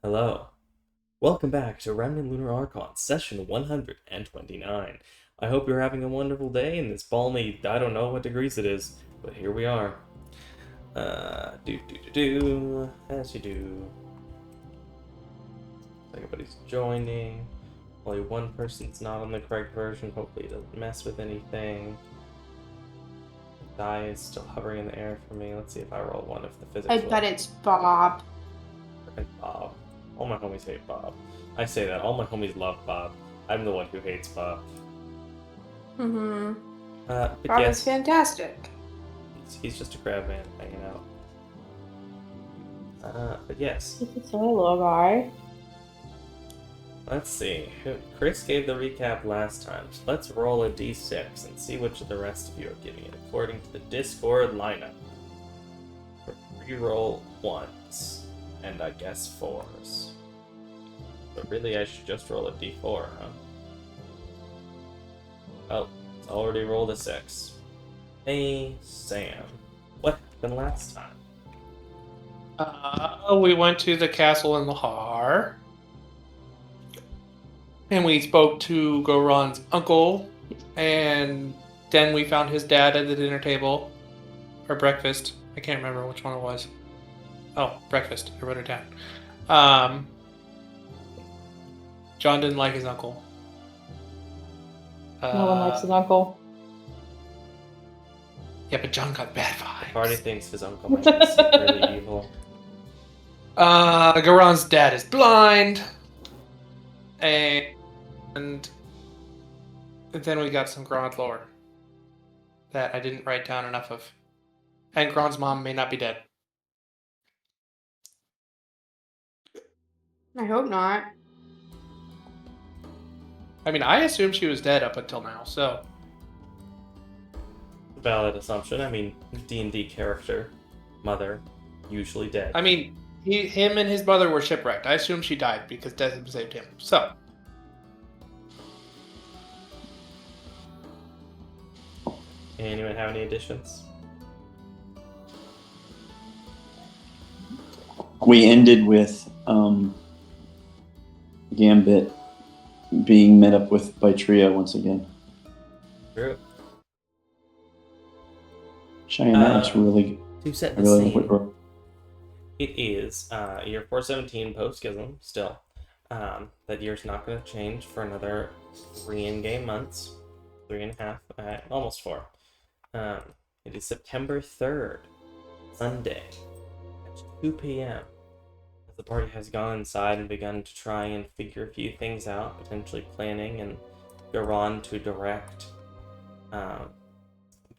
Hello. Welcome back to Remnant Lunar Archon, session 129. I hope you're having a wonderful day in this balmy, I don't know what degrees it is, but here we are. As you do. Everybody's joining. Only one person's not on the correct version. Hopefully it doesn't mess with anything. The die is still hovering in the air for me. Let's see if I roll one if the physics I bet it's Bob. Frickin' Bob. All my homies hate Bob. I say that. All my homies love Bob. I'm the one who hates Bob. Mm-hmm. But Bob yes, is fantastic. he's just a crab man hanging out. But yes. It's a lullaby. Let's see. Chris gave the recap last time, so let's roll a d6 and see which of the rest of you are giving it according to the Discord lineup. Reroll ones, and I guess fours. But really, I should just roll a d4, huh? Oh, it's already rolled a 6. Hey, Sam. What happened last time? We went to the castle in Lahar. And we spoke to Goron's uncle. And then we found his dad at the dinner table. Or breakfast. I can't remember which one it was. Oh, breakfast. I wrote it down. John didn't like his uncle. No one likes his uncle. Yeah, but John got bad vibes. Party thinks his uncle might be secretly evil. Goron's dad is blind. And then we got some Gron lore that I didn't write down enough of. And Gron's mom may not be dead. I hope not. I mean, I assumed she was dead up until now, so... Valid assumption. I mean, D&D character, mother, usually dead. I mean, him and his mother were shipwrecked. I assume she died because Death saved him. So... Anyone have any additions? We ended with Gambit being met up with by Tria once again. True. Cheyenne, that was really To set the really scene, it is year 417 post-Schism still. That year's not going to change for another 3 in-game months. 3.5, almost 4. It is September 3rd, Sunday, at 2 p.m. As the party has gone inside and begun to try and figure a few things out, potentially planning and Garon to direct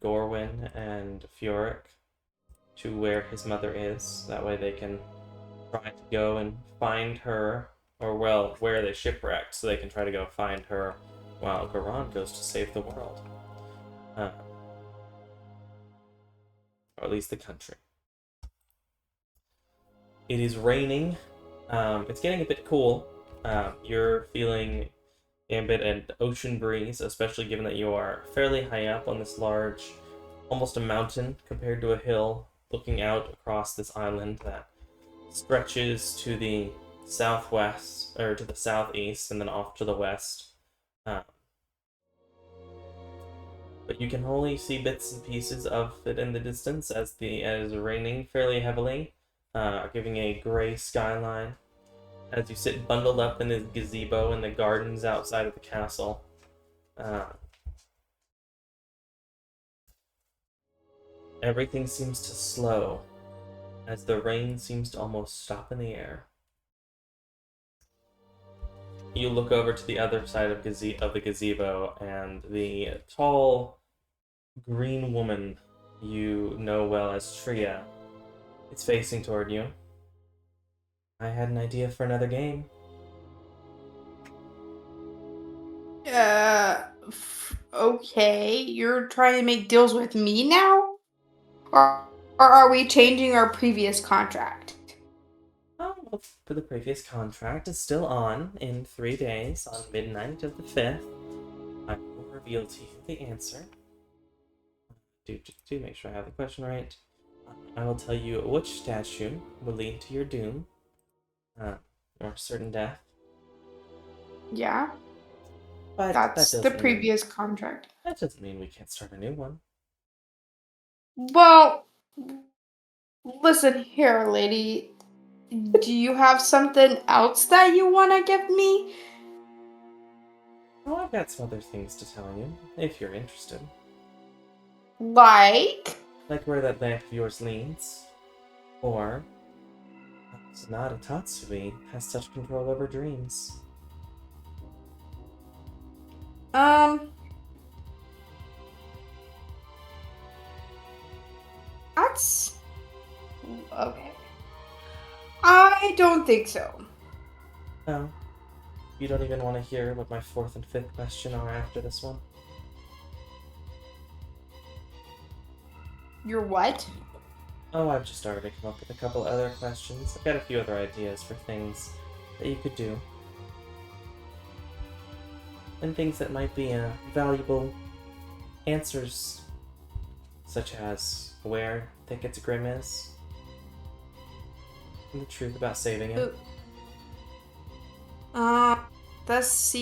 Gorwyn and Furic to where his mother is. That way they can try to go and find her, or well, where they shipwrecked, so they can try to go find her while Garon goes to save the world. Or at least the country. It is raining. It's getting a bit cool. You're feeling a bit an ocean breeze, especially given that you are fairly high up on this large, almost a mountain compared to a hill, looking out across this island that stretches to the southwest, or to the southeast, and then off to the west. But you can only see bits and pieces of it in the distance as is raining fairly heavily, giving a gray skyline. As you sit bundled up in this gazebo in the gardens outside of the castle. Everything seems to slow as the rain seems to almost stop in the air. You look over to the other side of the gazebo, and the tall, green woman you know well as Tria is facing toward you. I had an idea for another game. Okay. You're trying to make deals with me now? Or are we changing our previous contract? Oh, for the previous contract is still on in 3 days on midnight of the 5th. I will reveal to you the answer. Do make sure I have the question right. I will tell you which statue will lead to your doom. or certain death. Yeah, But that's that the doesn't previous contract. that doesn't mean we can't start a new one. Well, listen here, lady. Do you have something else that you want to give me? Oh, I've got some other things to tell you, if you're interested. Like? Like where that lamp of yours leads. Or how Sonata Tatsui has such control over dreams. That's okay. I don't think so. Oh, you don't even want to hear what my fourth and fifth question are after this one? You're what? Oh, I've just already come up with a couple other questions. I've got a few other ideas for things that you could do. And things that might be valuable answers, such as where Thicket's Grim is, and the truth about saving it. This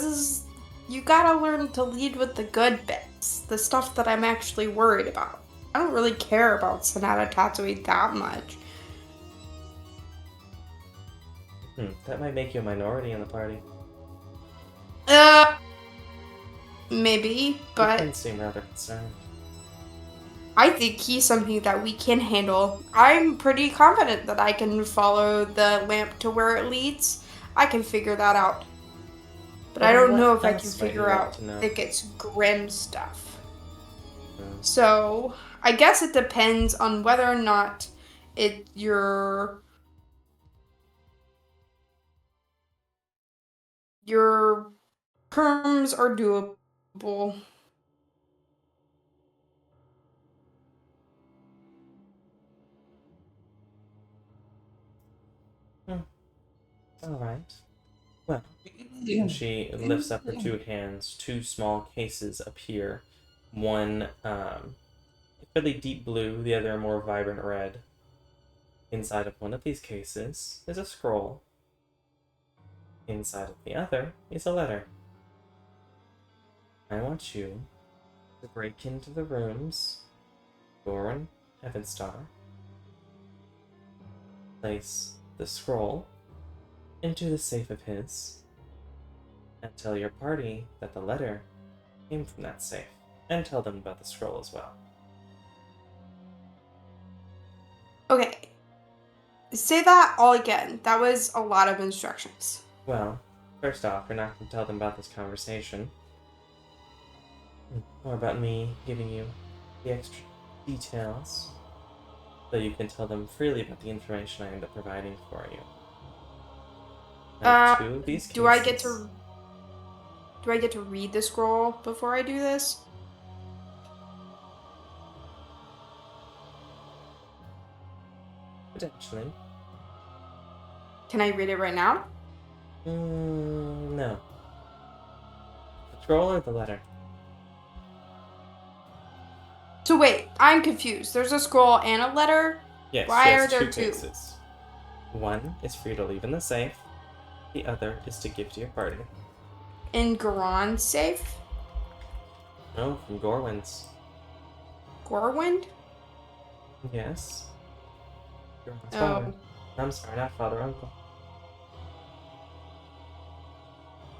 is. You gotta learn to lead with the good bits. The stuff that I'm actually worried about. I don't really care about Sonata Tatsui that much. That might make you a minority in the party. Maybe, You but can seem rather concerned. I think he's something that we can handle. I'm pretty confident that I can follow the lamp to where it leads. I can figure that out. But I don't know if I can figure out Thicket's grim stuff. So, I guess it depends on whether or not your terms are doable. Alright. Well, and she lifts up her two hands. Two small cases appear. One, fairly deep blue, the other a more vibrant red. Inside of one of these cases is a scroll. Inside of the other is a letter. I want you to break into the rooms, Goran, Heavenstar, place the scroll into the safe of his, and tell your party that the letter came from that safe, and tell them about the scroll as well. Okay. Say that all again. That was a lot of instructions. Well, first off, you're not going to tell them about this conversation, or about me giving you the extra details, so you can tell them freely about the information I end up providing for you. Two of these cases. Do I get to read the scroll before I do this? Potentially. Can I read it right now? No. The scroll or the letter? So wait, I'm confused. There's a scroll and a letter? Yes, Why she has are there two two? cases. One is for you to leave in the safe. The other is to give to your party. In Goran's safe? No, from Gorwin's. Gorwind? Yes. Gorwin's Oh. father. I'm sorry, not father, uncle.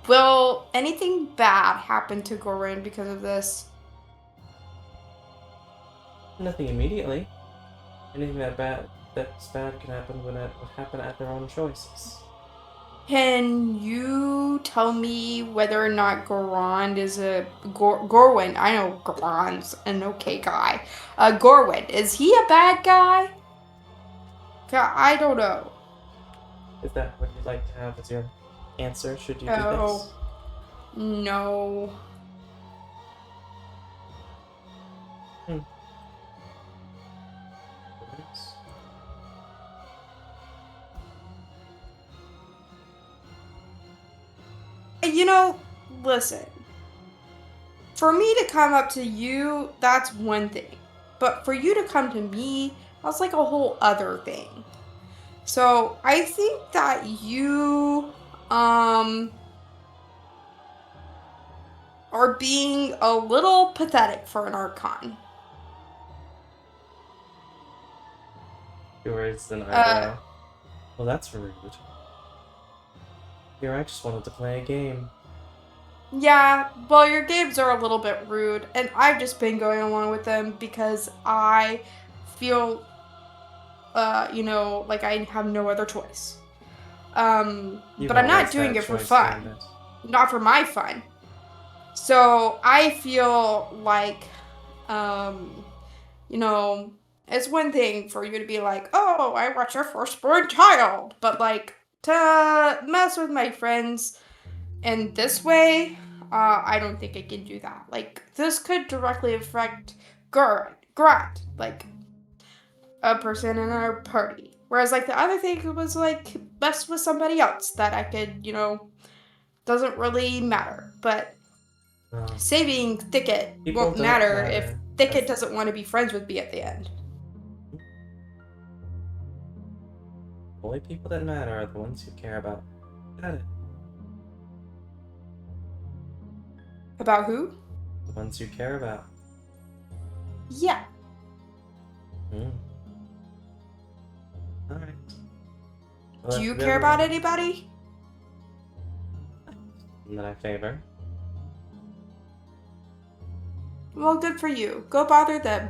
Will anything bad happen to Goran because of this? Nothing immediately. Anything that's bad can happen would happen at their own choices. Can you tell me whether or not Goran is a Gorwin? I know Goran's an okay guy. Gorwin, is he a bad guy? I don't know. Is that what you'd like to have as your answer should you do Oh, no. this? You know, listen. For me to come up to you, that's one thing. But for you to come to me, that's like a whole other thing. So I think that you are being a little pathetic for an Archon. He raised an Uh, eyebrow. Well, that's rude. Here, I just wanted to play a game. Yeah, well, your games are a little bit rude, and I've just been going along with them because I feel, like I have no other choice. You've But I'm not always doing had it for choice, fun, Gambit. not for my fun. So I feel like, um, you know, it's one thing for you to be like, oh, I watch your firstborn child, but like to mess with my friends in this way, I don't think I can do that. Like, this could directly affect Grat, like a person in our party. Whereas, like, the other thing was like mess with somebody else that I could, doesn't really matter. But Well, saving Thicket people won't don't matter if matter. Thicket doesn't want to be friends with me at the end. Only people that matter are the ones you care about. Got it. About who? The ones you care about. Yeah. Hmm. Alright. Do you care about anybody? That I favor. Well, good for you. Go bother them.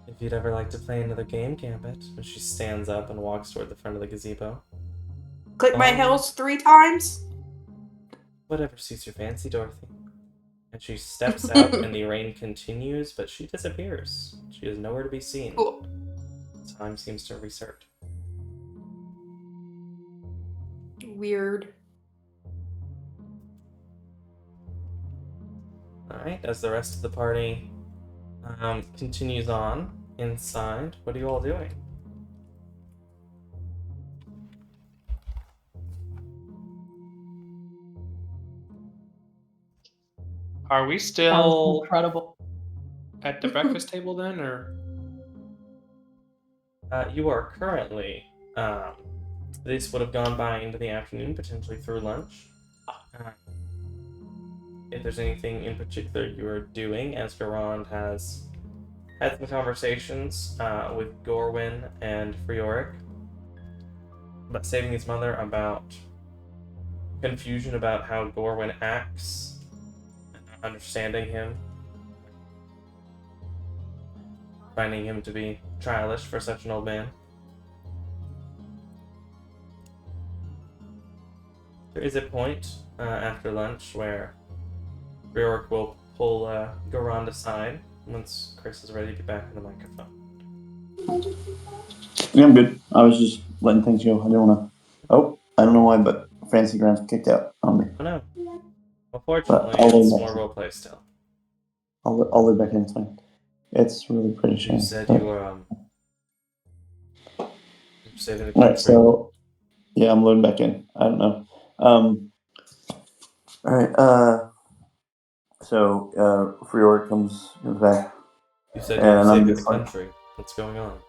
If you'd ever like to play another game, Gambit. And she stands up and walks toward the front of the gazebo. Click my heels 3 times. Whatever suits your fancy, Dorothy. And she steps out, and the rain continues, but she disappears. She is nowhere to be seen. Cool. Time seems to restart. Weird. Alright, as the rest of the party continues on inside, what are you all doing? Are we Sounds still incredible. at the breakfast table then, or? You are currently, this would have gone by into the afternoon, potentially through lunch. If there's anything in particular you are doing, as Garand has had some conversations with Gorwyn and Frioric about saving his mother, about confusion about how Gorwyn acts, understanding him, finding him to be childish for such an old man. There is a point after lunch where Frioric will pull Garand aside once Chris is ready to get back on the microphone. Yeah, I'm good. I was just letting things go. I didn't want to. Oh, I don't know why, but Fancy Ground's kicked out on me. Oh no. Well, fortunately, I'll it's leave more that. roleplay still. I'll live back in. It's fine. It's really pretty shame. You said you were saving the Alright, country. so yeah, I'm loading back in. I don't know. Alright, so Frior comes back. You said you And were I'm saving the just like, country. What's going on?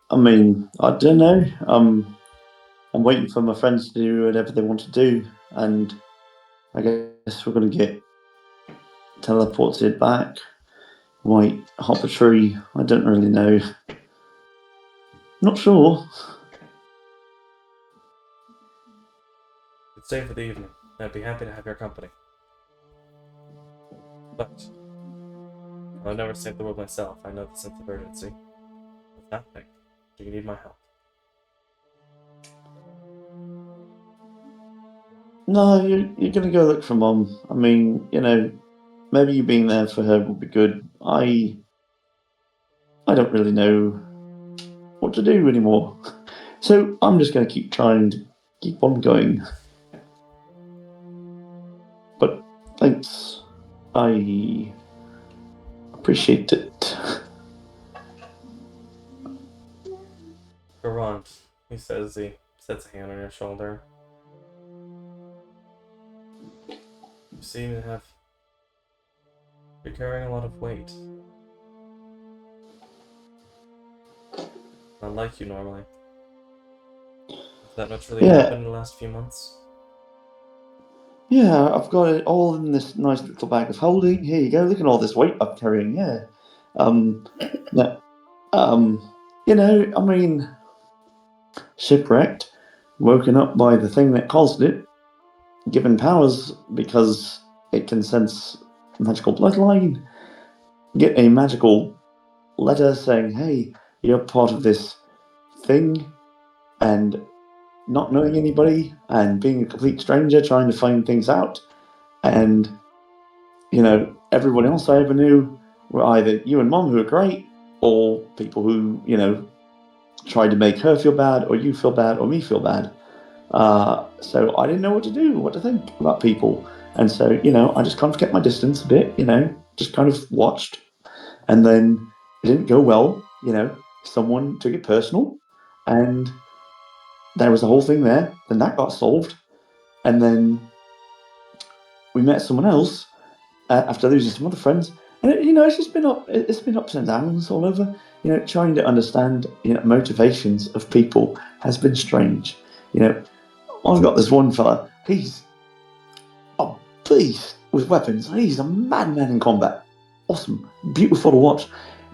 I mean, I don't know. I'm waiting for my friends to do whatever they want to do, and I guess we're gonna get teleported back. Might hop a tree. I don't really know. Not sure. It's stay for the evening. I'd be happy to have your company. But I've never saved the world myself. I know the sense of urgency. With nothing. Do you need my help? No, you're gonna go look for Mom. I mean, maybe you being there for her would be good. I don't really know what to do anymore. So I'm just gonna keep trying to keep on going. But thanks. I appreciate it. Garant, he says, he sets a hand on your shoulder. You seem to have... You're carrying a lot of weight. not like you normally. Has that much really Yeah. happened in the last few months? Yeah, I've got it all in this nice little bag of holding. Here you go. Look at all this weight I'm carrying. Yeah. Yeah. You know, I mean, shipwrecked, woken up by the thing that caused it, given powers because it can sense magical bloodline, get a magical letter saying, hey, you're part of this thing, and not knowing anybody and being a complete stranger trying to find things out. And, you know, everyone else I ever knew were either you and Mom, who are great, or people who, you know, tried to make her feel bad, or you feel bad, or me feel bad. So I didn't know what to do, what to think about people. And so, you know, I just kind of kept my distance a bit, you know, just kind of watched. And then it didn't go well, you know, someone took it personal, and there was a whole thing there. Then that got solved. And then we met someone else after losing some other friends. And, you know, it's been ups and downs all over. You know, trying to understand, you know, motivations of people has been strange. You know, I've got this one fella, he's a beast with weapons. He's a madman in combat. Awesome, beautiful to watch.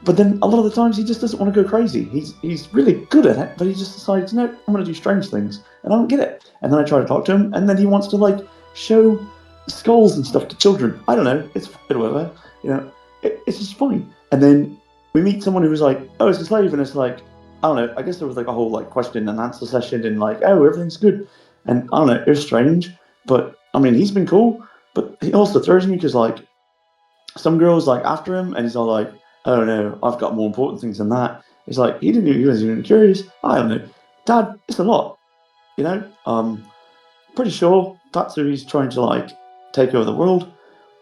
But then a lot of the times he just doesn't want to go crazy. He's really good at it, but he just decides, no, I'm going to do strange things, and I don't get it. And then I try to talk to him, and then he wants to like show skulls and stuff to children. I don't know. It's fine, whatever. You know, it's just fine. And then we meet someone who was like, oh, it's a slave, and it's like, I don't know. I guess there was like a whole like question and answer session, and like, oh, everything's good. And I don't know. It was strange, but I mean, he's been cool. But he also throws me because like some girls like after him, and he's all like, oh no, I've got more important things than that. It's like he was even curious. I don't know, Dad. It's a lot, you know. Pretty sure Tatsui's trying to like take over the world.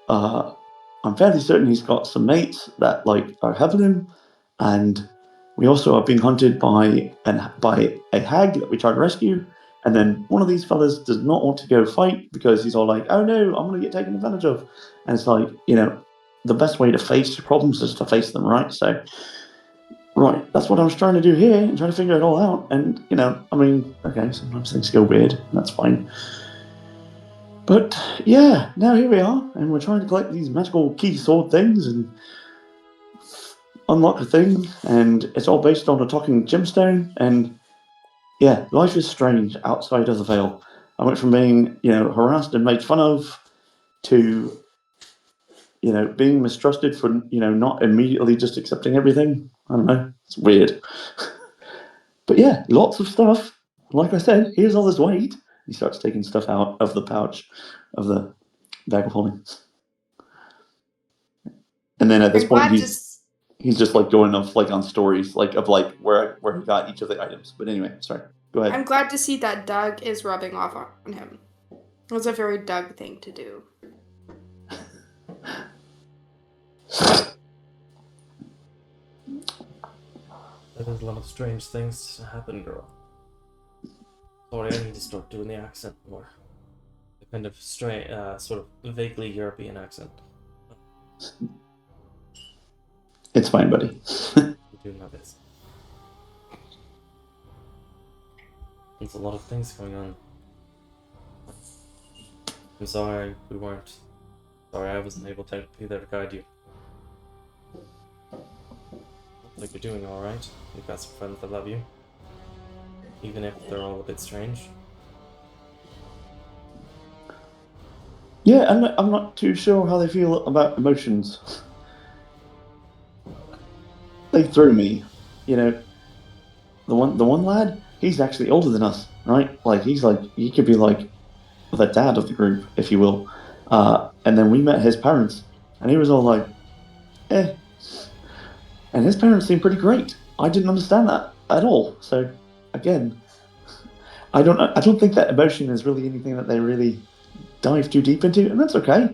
I'm fairly certain he's got some mates that like are helping him, and we also are being hunted by a hag that we try to rescue. And then one of these fellas does not want to go fight because he's all like, "Oh no, I'm going to get taken advantage of." And it's like, you know, the best way to face your problems is to face them, right? So, right, that's what I was trying to do here and trying to figure it all out. And you know, I mean, okay, sometimes things go weird. That's fine. But yeah, now here we are, and we're trying to collect these magical key sword things and unlock a thing, and it's all based on a talking gemstone. And yeah, life is strange outside of the veil. I went from being, you know, harassed and made fun of to, you know, being mistrusted for, you know, not immediately just accepting everything. I don't know, it's weird. But yeah, lots of stuff. Like I said, here's all this weight. He starts taking stuff out of the pouch of the bag of holding. And then at this I'm point, glad he's just like going off like on stories like of like where he got each of the items. But anyway, sorry. Go ahead. I'm glad to see that Doug is rubbing off on him. It was a very Doug thing to do. There's a lot of strange things happen, girl. Sorry, I need to start doing the accent more. The kind of strange, sort of vaguely European accent. It's fine, buddy. I'm doing my best. There's a lot of things going on. I'm sorry we weren't. Sorry I wasn't able to be there to guide you. Looks like you're doing alright. You've got some friends that love you. Even if they're all a bit strange. Yeah, I'm not too sure how they feel about emotions. They threw me, you know. The one lad, he's actually older than us, right? Like he could be like the dad of the group, if you will. And then we met his parents, and he was all like, eh. And his parents seemed pretty great. I didn't understand that at all. So again, I don't think that emotion is really anything that they really dive too deep into, and that's okay.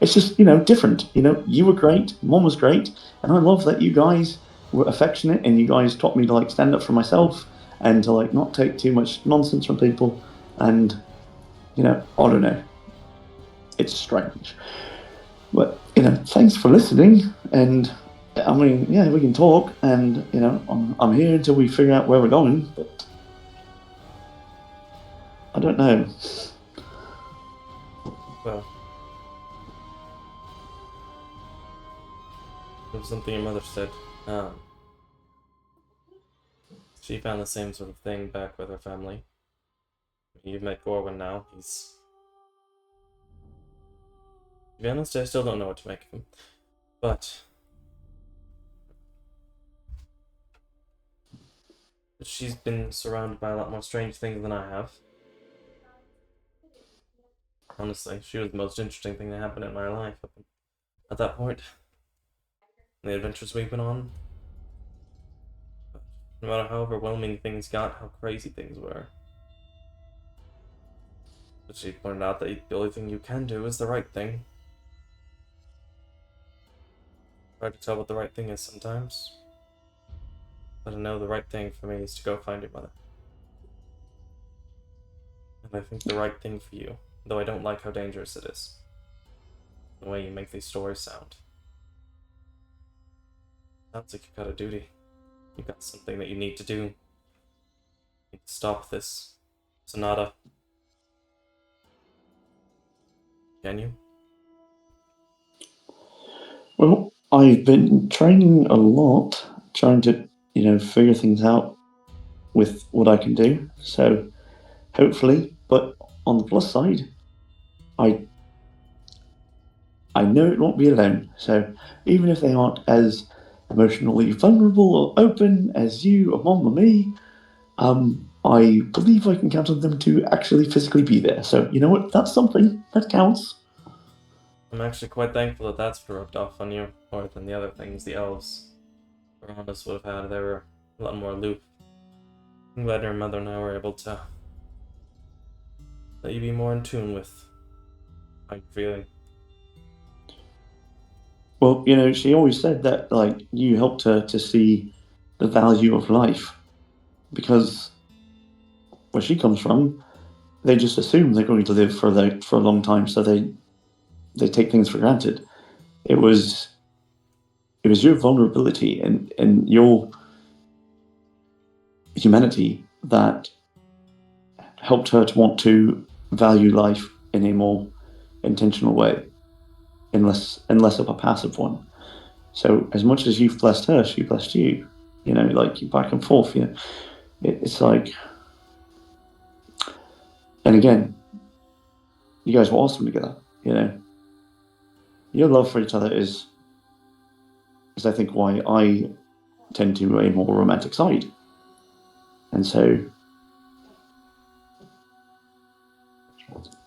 It's just, you know, different. You know, you were great, Mom was great, and I love that you guys were affectionate and you guys taught me to like stand up for myself and to like not take too much nonsense from people. And you know, I don't know. It's strange. But, you know, thanks for listening, and I mean, yeah, we can talk, and you know, I'm here until we figure out where we're going. But I don't know. Well, it was something your mother said. She found the same sort of thing back with her family. You've met Gorwin now. He's... To be honest, I still don't know what to make of him. But she's been surrounded by a lot more strange things than I have. Honestly, she was the most interesting thing that happened in my life at that point. The adventures we've been on. But no matter how overwhelming things got, how crazy things were. But she pointed out that the only thing you can do is the right thing. Hard to tell what the right thing is sometimes. But I know the right thing for me is to go find your mother. And I think the right thing for you, though I don't like how dangerous it is. The way you make these stories sound. Sounds like you've got a duty. You've got something that you need to do. You need to stop this. Sonata. Can you? Well, I've been training a lot, trying to, you know, figure things out with what I can do. So hopefully, but on the plus side, I know it won't be alone. So even if they aren't as emotionally vulnerable or open as you or Mom or me, I believe I can count on them to actually physically be there. So you know what? That's something that counts. I'm actually quite thankful that that's rubbed off on you, more than the other things the elves around us would have had. They were a lot more aloof. I'm glad your mother and I were able to let you be more in tune with how you're feeling. Well, you know, she always said that like you helped her to see the value of life because where she comes from, they just assume they're going to live for a long time, so they take things for granted. It was your vulnerability and your humanity that helped her to want to value life in a more intentional way, and less of a passive one. So as much as you've blessed her, she blessed you. You know, like back and forth. You know, it's like, and again, you guys were awesome together. You know, your love for each other is I think why I tend to a more romantic side, and so.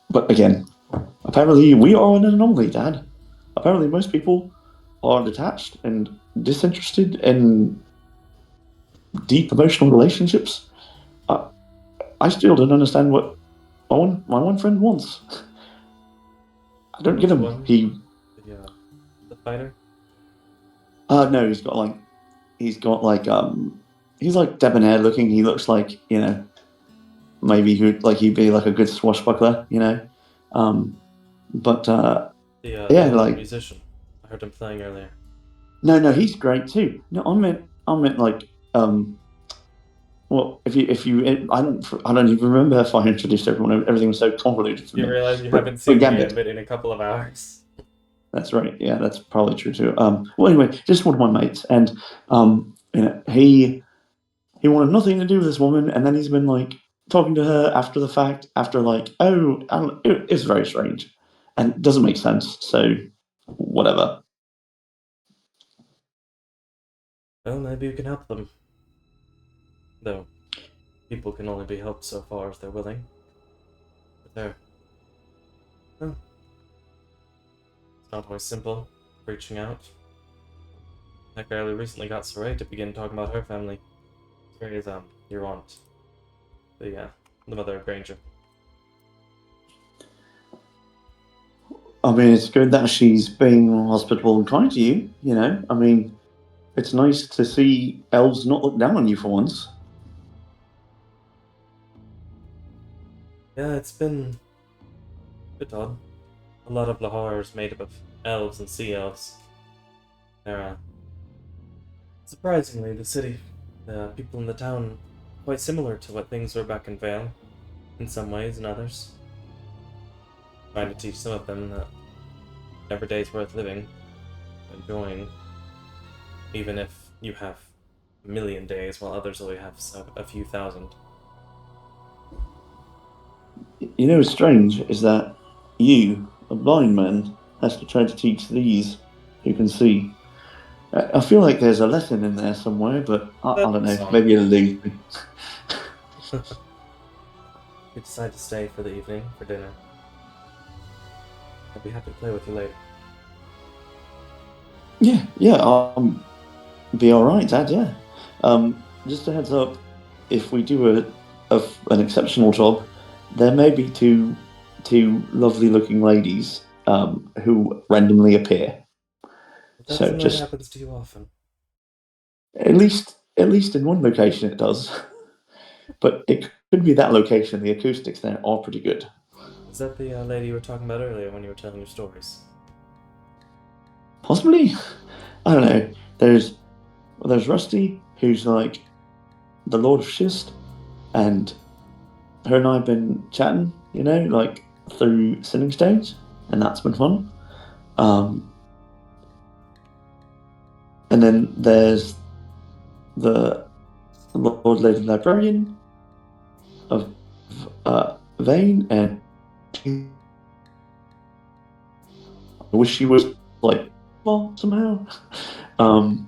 But again, apparently we are an anomaly, Dad. Apparently most people are detached and disinterested in deep emotional relationships. I still don't understand what my one friend wants. I don't get Which him. one? He The fighter? no, he's like debonair looking. He looks like, you know, maybe he'd be like a good swashbuckler, you know. But The yeah, little like musician. I heard him playing earlier. no, he's great too. No, I meant like well, if you, I don't even remember if I introduced everyone. Everything was so convoluted for You me. realize you But haven't seen Gambit, Gambit in a couple of hours. that's right. Yeah, that's probably true too. Well, anyway, just one of my mates, and you know, he wanted nothing to do with this woman, and then he's been like talking to her after the fact, after like, oh, I don't, it's very strange, and it doesn't make sense. So, whatever. Well, maybe you can help them. Though, people can only be helped so far if they're willing. But they're... Well, it's not always simple, reaching out. Heck, I only recently got Saray to begin talking about her family. Saray is, your aunt. The mother of Granger. I mean, it's good that she's being hospitable and kind to you. You know, I mean, it's nice to see elves not look down on you for once. Yeah, it's been a bit odd. A lot of Lahar is made up of elves and sea elves. They're Surprisingly, the people in the town, quite similar to what things were back in Vale, in some ways and others. Trying to teach some of them that every day is worth living, enjoying, even if you have a million days while others only have a few thousand. You know what's strange is that you, a blind man, has to try to teach these who can see. I feel like there's a lesson in there somewhere, but I don't know. Maybe it'll leave me. You decide to stay for the evening for dinner. I'd be happy to play with you later. Yeah, be all right, Dad. Yeah. Just a heads up, if we do an exceptional job, there may be two lovely-looking ladies who randomly appear. But that So isn't what just happens to you often. at least in one location it does, but it could be that location. The acoustics there are pretty good. Is that the lady you were talking about earlier when you were telling your stories? Possibly, I don't know. There's Rusty, who's like the Lord of Schist, and her and I have been chatting, like through Sinning Stones, and that's been fun. And then there's the Lord Lady Librarian of Vane, and I wish she was like well somehow. And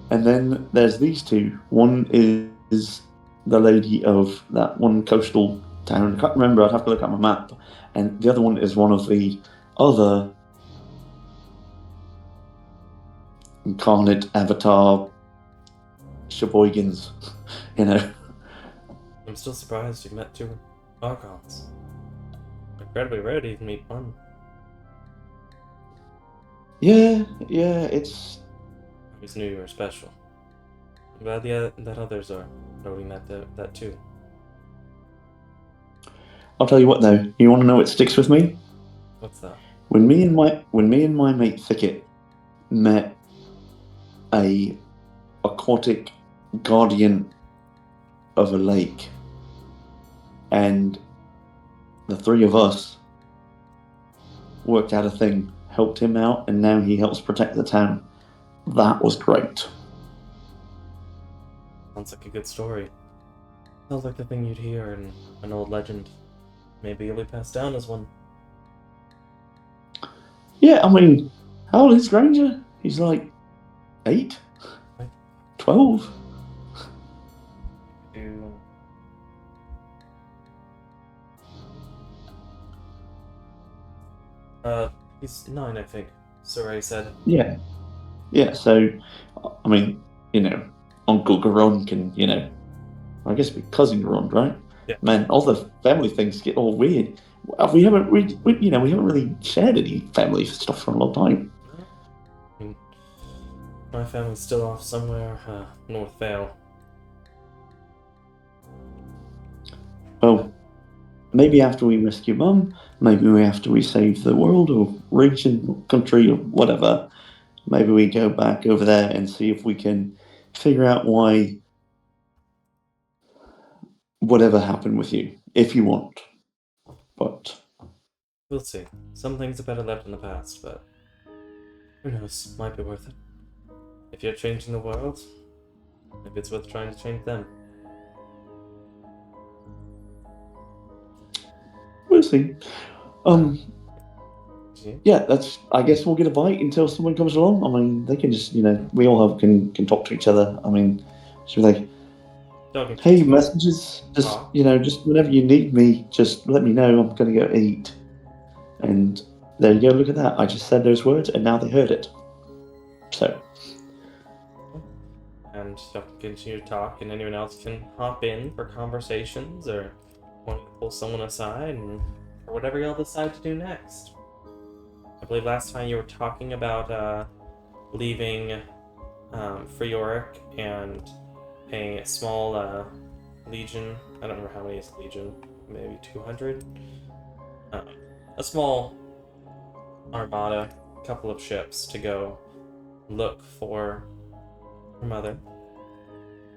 then there's these two. One is the lady of that one coastal town. I can't remember. I'd have to look at my map. And the other one is one of the other incarnate avatar Sheboygans. I'm still surprised you met two Archons. Incredibly rare to even meet one. Yeah, it's... I always knew you were special. I'm glad that others are noting that too. I'll tell you what though, you want to know what sticks with me? What's that? When me and my mate Thicket met a aquatic guardian of a lake, and the three of us worked out a thing, helped him out, and now he helps protect the town. That was great. Sounds like a good story. Sounds like the thing you'd hear in an old legend. Maybe it'll be passed down as one. Yeah, I mean, how old is Granger? He's like 8? 12? He's 9, I think. Sorry, said. Yeah, so, I mean, Uncle Garon can, I guess be Cousin Garon, right? Yeah. Man, all the family things get all weird. We haven't really shared any family stuff for a long time. I mean, my family's still off somewhere, North Vale. Well, maybe after we rescue Mum, maybe after we save the world or region or country or whatever, maybe we go back over there and see if we can figure out why whatever happened with you, if you want. But We'll see. Some things are better left in the past, but who knows? Might be worth it. If you're changing the world, maybe it's worth trying to change them. we'll see. Yeah, I guess we'll get a bite until someone comes along. I mean, they can just, we all can talk to each other. I mean, should we hey, messages, just whenever you need me, just let me know. I'm going to go eat. And there you go, look at that. I just said those words and now they heard it. So. And y'all can continue to talk, and anyone else can hop in for conversations or want to pull someone aside or whatever y'all decide to do next. I believe last time you were talking about leaving for Yorick and a small legion. I don't remember how many is legion. Maybe 200. A small armada, a couple of ships to go look for her mother.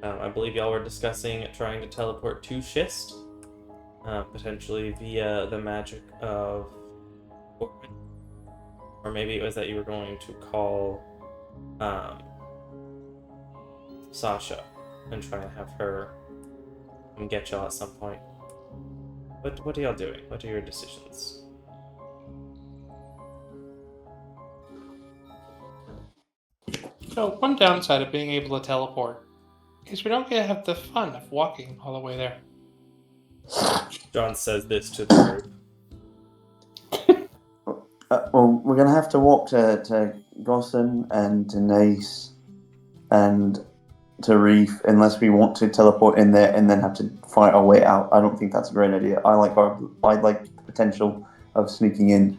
I believe y'all were discussing trying to teleport to Schist, potentially via the magic of Orphan. Or maybe it was that you were going to call Sasha and try and have her come get y'all at some point. What are y'all doing? What are your decisions? So one downside of being able to teleport is we don't get to have the fun of walking all the way there. John says this to the group. Well, we're going to have to walk to Gossen and to Nace and to Reef unless we want to teleport in there and then have to fight our way out. I don't think that's a great idea. I like the potential of sneaking in.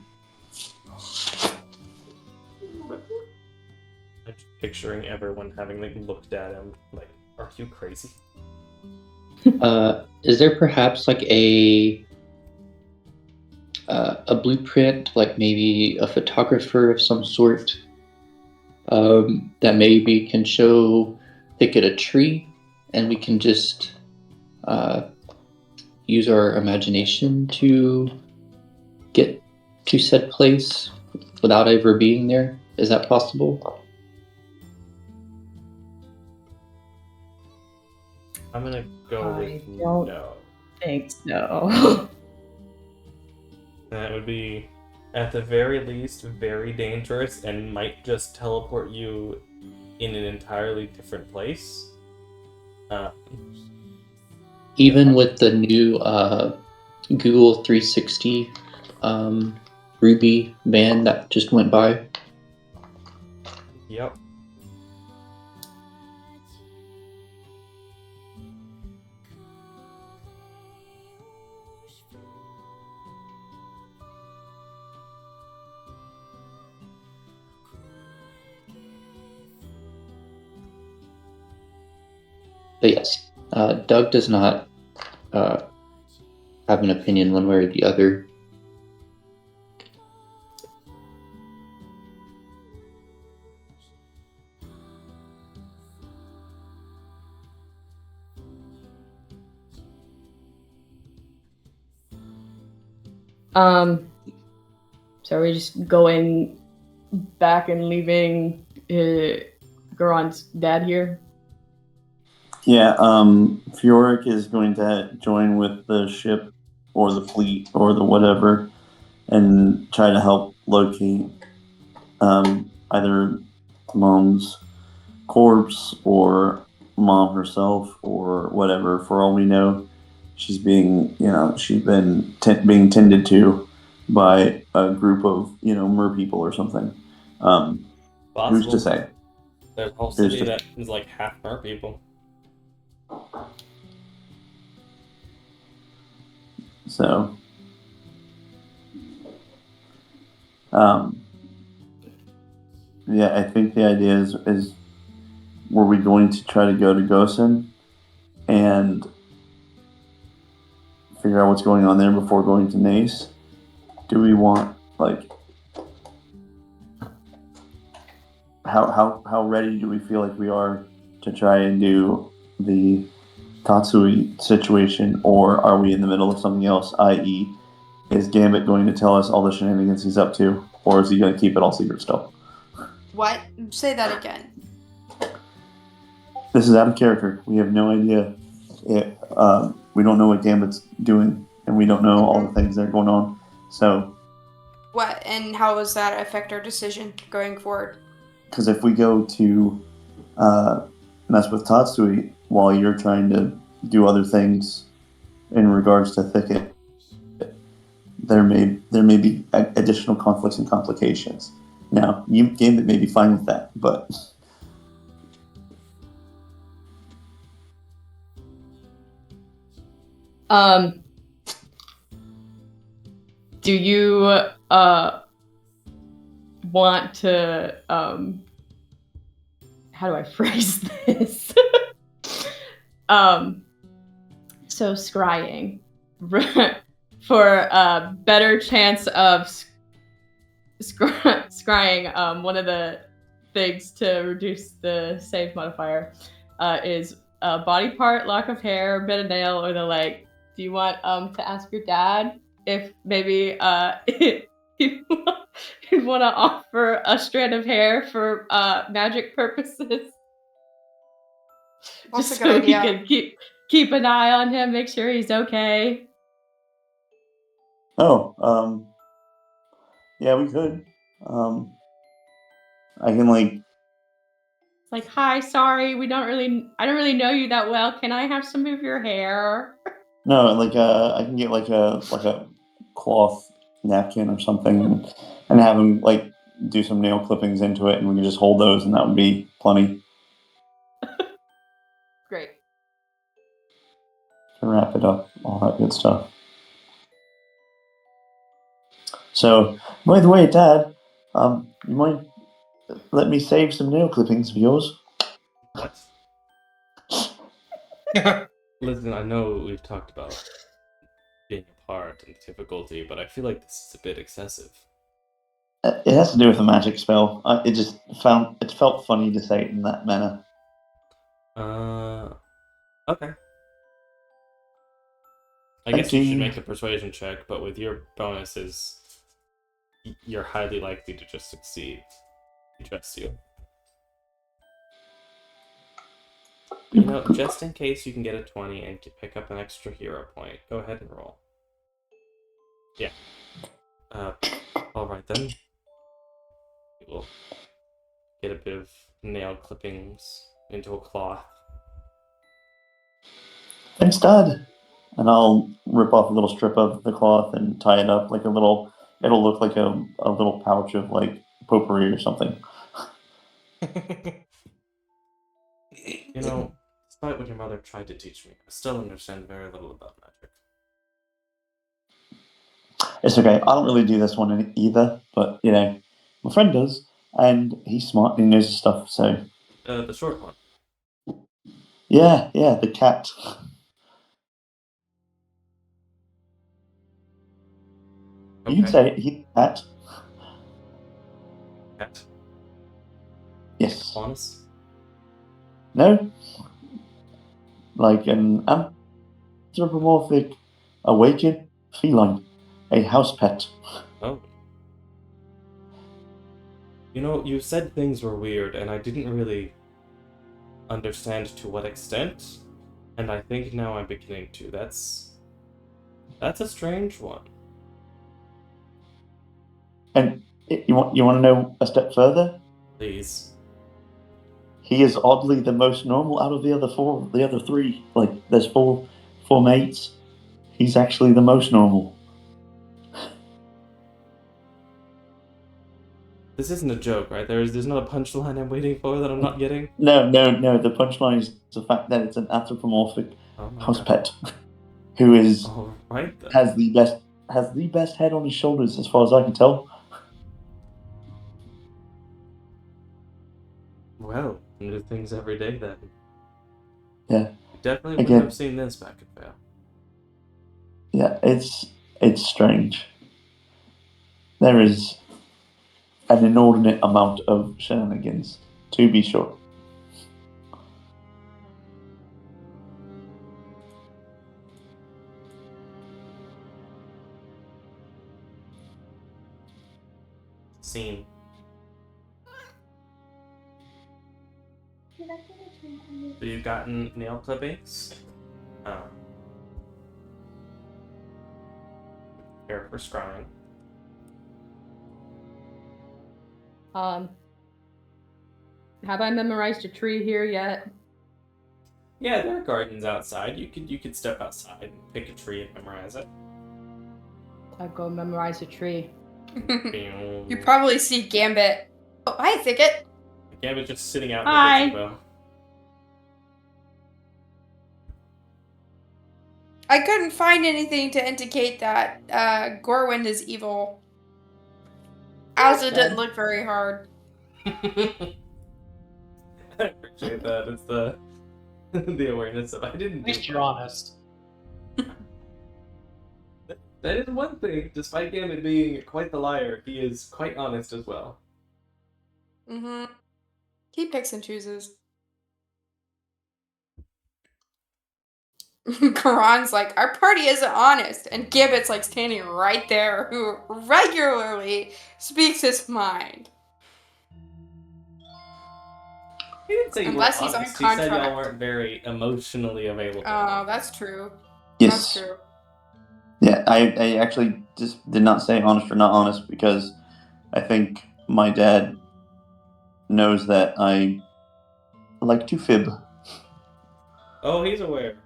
I'm just picturing everyone having looked at him like, "Are you crazy?" Is there perhaps like a blueprint, like maybe a photographer of some sort, that maybe can show Thicket a tree, and we can just use our imagination to get to said place without ever being there? Is that possible? I'm gonna go with don't- no. Thanks, no. That would be, at the very least, very dangerous and might just teleport you in an entirely different place. Even with the new Google 360 RWBY band that just went by? Yep. But yes, Doug does not have an opinion one way or the other. So are we just going back and leaving Goron's dad here? Yeah, Fiorik is going to join with the ship or the fleet or the whatever and try to help locate either Mom's corpse or Mom herself or whatever. For all we know, she's being being tended to by a group of mer people or something. Who's to say? There's a whole Who's city to- that is like half mer people. So, yeah, I think the idea is were we going to try to go to Gosen and figure out what's going on there before going to Nace? Do we want how ready do we feel like we are to try and do the Tatsui situation, or are we in the middle of something else, i.e., is Gambit going to tell us all the shenanigans he's up to, or is he going to keep it all secret still? What? Say that again. This is out of character. We have no idea. We don't know what Gambit's doing, and we don't know all the things that are going on. So, What? And how does that affect our decision going forward? because if we go to mess with Tatsui while you're trying to do other things in regards to Thicket, there may be additional conflicts and complications. Now, Gambit may be fine with that, but Do you want to how do I phrase this? So scrying for a better chance of scrying one of the things to reduce the save modifier is a body part, lock of hair, bit of nail, or the leg. Do you want to ask your dad if maybe you'd want to offer a strand of hair for magic purposes? That's Just a good so he idea. can keep an eye on him, make sure he's okay. Oh, yeah, we could. I can like. It's like, hi, sorry, I don't really know you that well. Can I have some of your hair? No, like I can get like a cloth napkin or something, and have him like do some nail clippings into it, and we can just hold those, and that would be plenty Great. to wrap it up. All that good stuff. So, by the way, Dad, you might let me save some nail clippings of yours? What? Listen, I know we've talked about being apart and difficulty, but I feel like this is a bit excessive. It has to do with a magic spell. It felt funny to say it in that manner. Okay. I guess you should make a persuasion check, but with your bonuses, you're highly likely to just succeed. I trust you. You know, just in case you can get a 20 and pick up an extra hero point, go ahead and roll. Yeah. Alright then. You will get a bit of nail clippings into a cloth. Thanks, Dad. And I'll rip off a little strip of the cloth and tie it up like a little. It'll look like a little pouch of like potpourri or something. You know, despite what your mother tried to teach me, I still understand very little about magic. It's okay. I don't really do this one either, but you know, my friend does, and he's smart and he knows his stuff. So The short one. yeah, the cat. Okay. You can say it. He's a cat. Cat. Yes. Honest. No. Like an anthropomorphic, awakened feline, a house pet. Oh. You know, you said things were weird, and I didn't really understand to what extent, and I think now I'm beginning to. That's a strange one. And you want to know a step further? Please. He is oddly the most normal out of the other three. Like there's four mates. He's actually the most normal. This isn't a joke, right? There's not a punchline I'm waiting for that I'm not getting. No. The punchline is the fact that it's an anthropomorphic house God. pet, who is All right then. has the best head on his shoulders as far as I can tell. Well, new things every day then. Yeah. Definitely Again. wouldn't have seen this back at Fail. Yeah, it's strange. There is an inordinate amount of shenanigans, to be sure. Scene. So you've gotten nail clippings. Hair for scrying. Have I memorized a tree here yet? Yeah, there are gardens outside. You could step outside and pick a tree and memorize it. I'll go memorize a tree. You probably see Gambit. Oh, hi, Thicket. Gambit just sitting out in Hi. the gazebo. I couldn't find anything to indicate that Gorwyn is evil. Also, it didn't look very hard. I appreciate that. It's the awareness of I didn't. At least you're honest. That is one thing. Despite Gambit being quite the liar, he is quite honest as well. Mm-hmm. He picks and chooses. Karan's like, our party isn't honest, and Gibbet's like standing right there, who regularly speaks his mind. He didn't say you Unless were he's on honest. He said y'all contract. weren't very emotionally available. Oh, that's true. Yes. That's true. Yeah, I actually just did not say honest or not honest because I think my dad knows that I like to fib. Oh, he's aware.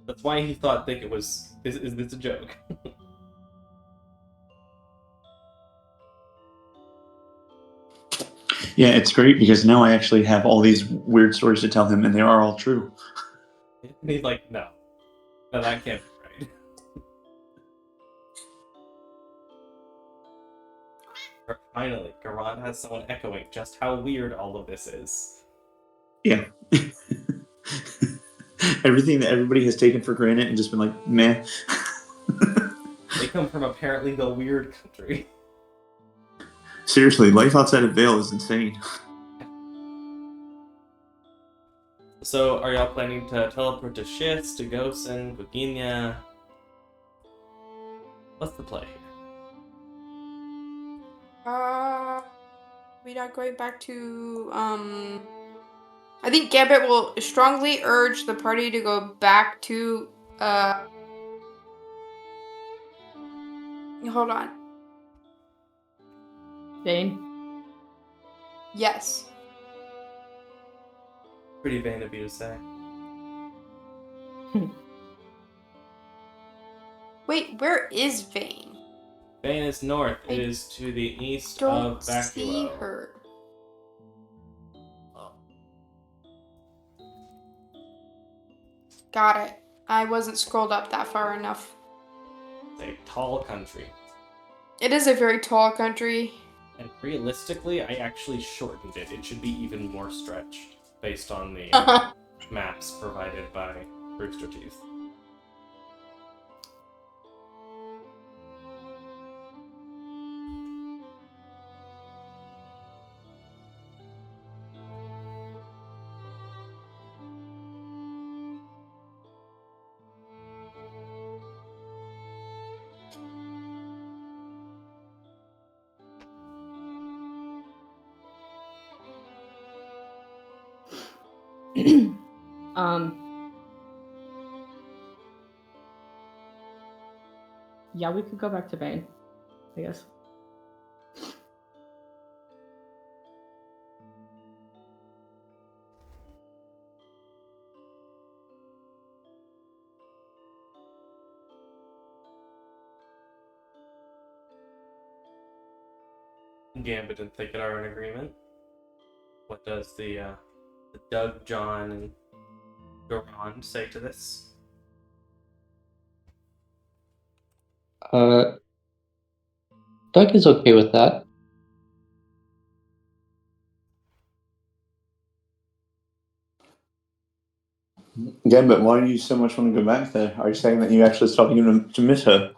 That's why he think it was. Is this a joke? Yeah, it's great because now I actually have all these weird stories to tell him, and they are all true. And he's like, no, that can't be right. Finally, Garan has someone echoing just how weird all of this is. Yeah. Everything that everybody has taken for granted and just been like, meh. They come from apparently the weird country. Seriously, life outside of Vale is insane. So, are y'all planning to teleport to Shifts, to Gosen, Guginia? What's the play here? We're not going back to, I think Gambit will strongly urge the party to go back to, hold on. Vane. Yes. Pretty vain of you to say. Wait, where is Vane? Vane is north. I It is to the east Don't of see Baculo. her. Got it. I wasn't scrolled up that far enough. It's a tall country. It is a very tall country. And realistically, I actually shortened it. It should be even more stretched based on the maps provided by Rooster Teeth. Yeah, we could go back to Bane, I guess. Gambit and Thicket are in agreement. What does the Doug, John, and Goran say to this? Doug is okay with that. Again, but why do you so much want to go back there? Are you saying that you actually started to miss her?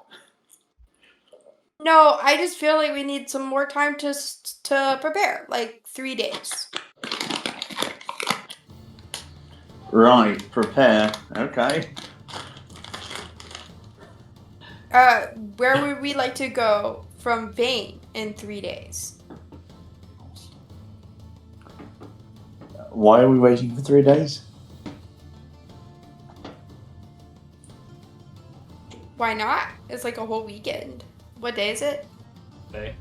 No, I just feel like we need some more time to prepare, like 3 days. Right, prepare. Okay. Where would we like to go from Vane in 3 days? Why are we waiting for 3 days? Why not? It's like a whole weekend. What day is it? Sunday.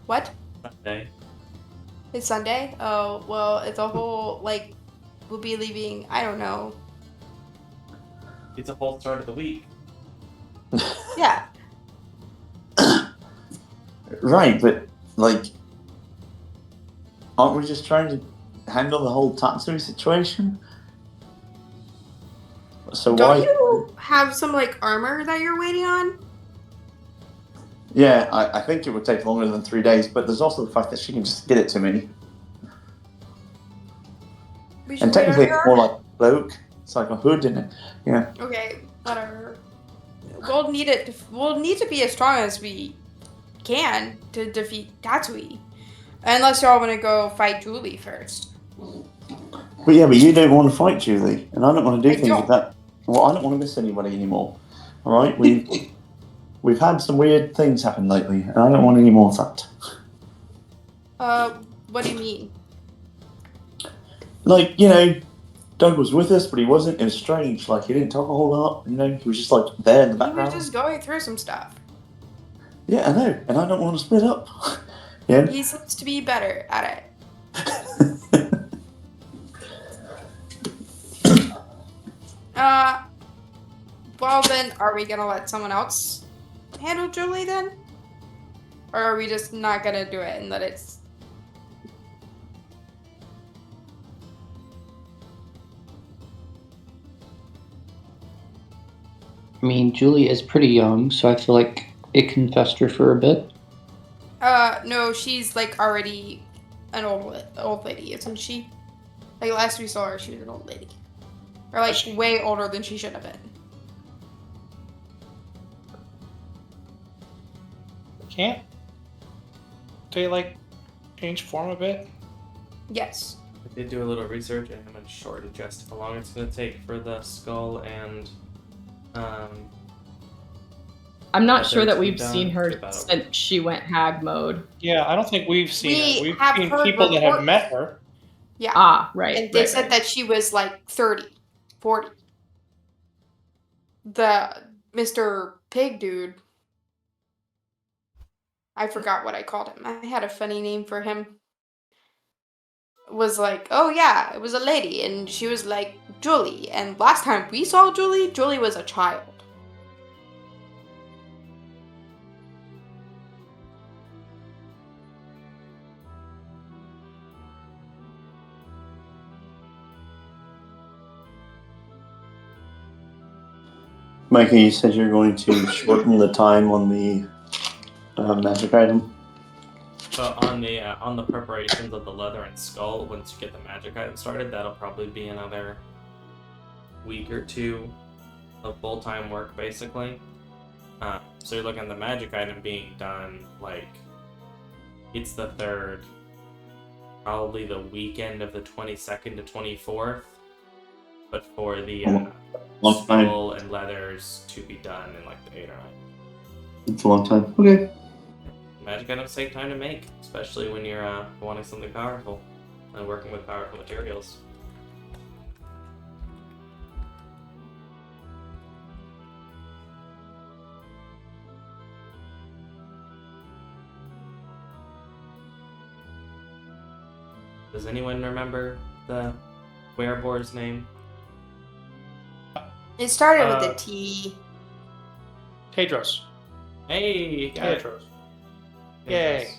What? Sunday. It's Sunday? Oh, well, it's a whole, like, we'll be leaving, I don't know. It's a whole start of the week. Yeah. Right, but, like, aren't we just trying to handle the whole Tatsui situation? So Don't why? you have some, like, armor that you're waiting on? Yeah, I think it would take longer than 3 days, but there's also the fact that she can just get it to me. We should And wait on technically, your it's more armor. like a cloak. It's like a hood, isn't it? Yeah. Okay, whatever. We'll need it. We'll need to be as strong as we can to defeat Tatsui. Unless y'all want to go fight Julie first. But yeah, but you don't want to fight Julie, and I don't want to do I things don't. like that. Well, I don't want to miss anybody anymore. All right, we've had some weird things happen lately, and I don't want any more of that. What do you mean? Like, Doug was with us, but he wasn't. It was strange. Like, he didn't talk a whole lot. He was just like there in the We were background. just going through some stuff. Yeah, I know, and I don't want to split up. Yeah. He seems to be better at it. Well then, are we gonna let someone else handle Julie then? Or are we just not gonna do it and let it... I mean, Julie is pretty young, so I feel like it can fester for a bit. No, she's like already an old lady, isn't she? Like last we saw her, she was an old lady. Or like way older than she should have been. Can't they like change form a bit? Yes. I did do a little research and I'm unsure to just how long it's going to take for the skull and I'm not Whether sure it's that we've done, seen her it's about since she went hag mode. Yeah, I don't think we've seen We her. We've have seen heard people that have reports. met her. Yeah. Ah, right. And they right, said right. that she was like 30, 40. The Mr. Pig dude. I forgot what I called him. I had a funny name for him. Was like, oh yeah, it was a lady, and she was like Julie. And last time we saw Julie, Julie was a child. Micah, you said you're going to shorten the time on the magic item. So on the preparations of the leather and skull, once you get the magic item started, that'll probably be another week or two of full-time work, basically. So you're looking at the magic item being done, like, it's the 3rd, probably the weekend of the 22nd to 24th, but for the Long time. skull and leathers to be done in like the 8 or 9. It's a long time. Okay. Magic items take time to make, especially when you're wanting something powerful and working with powerful materials. Does anyone remember the werebor's name? It started with a T. Tedros. Hey, you got it. Tedros. Yay.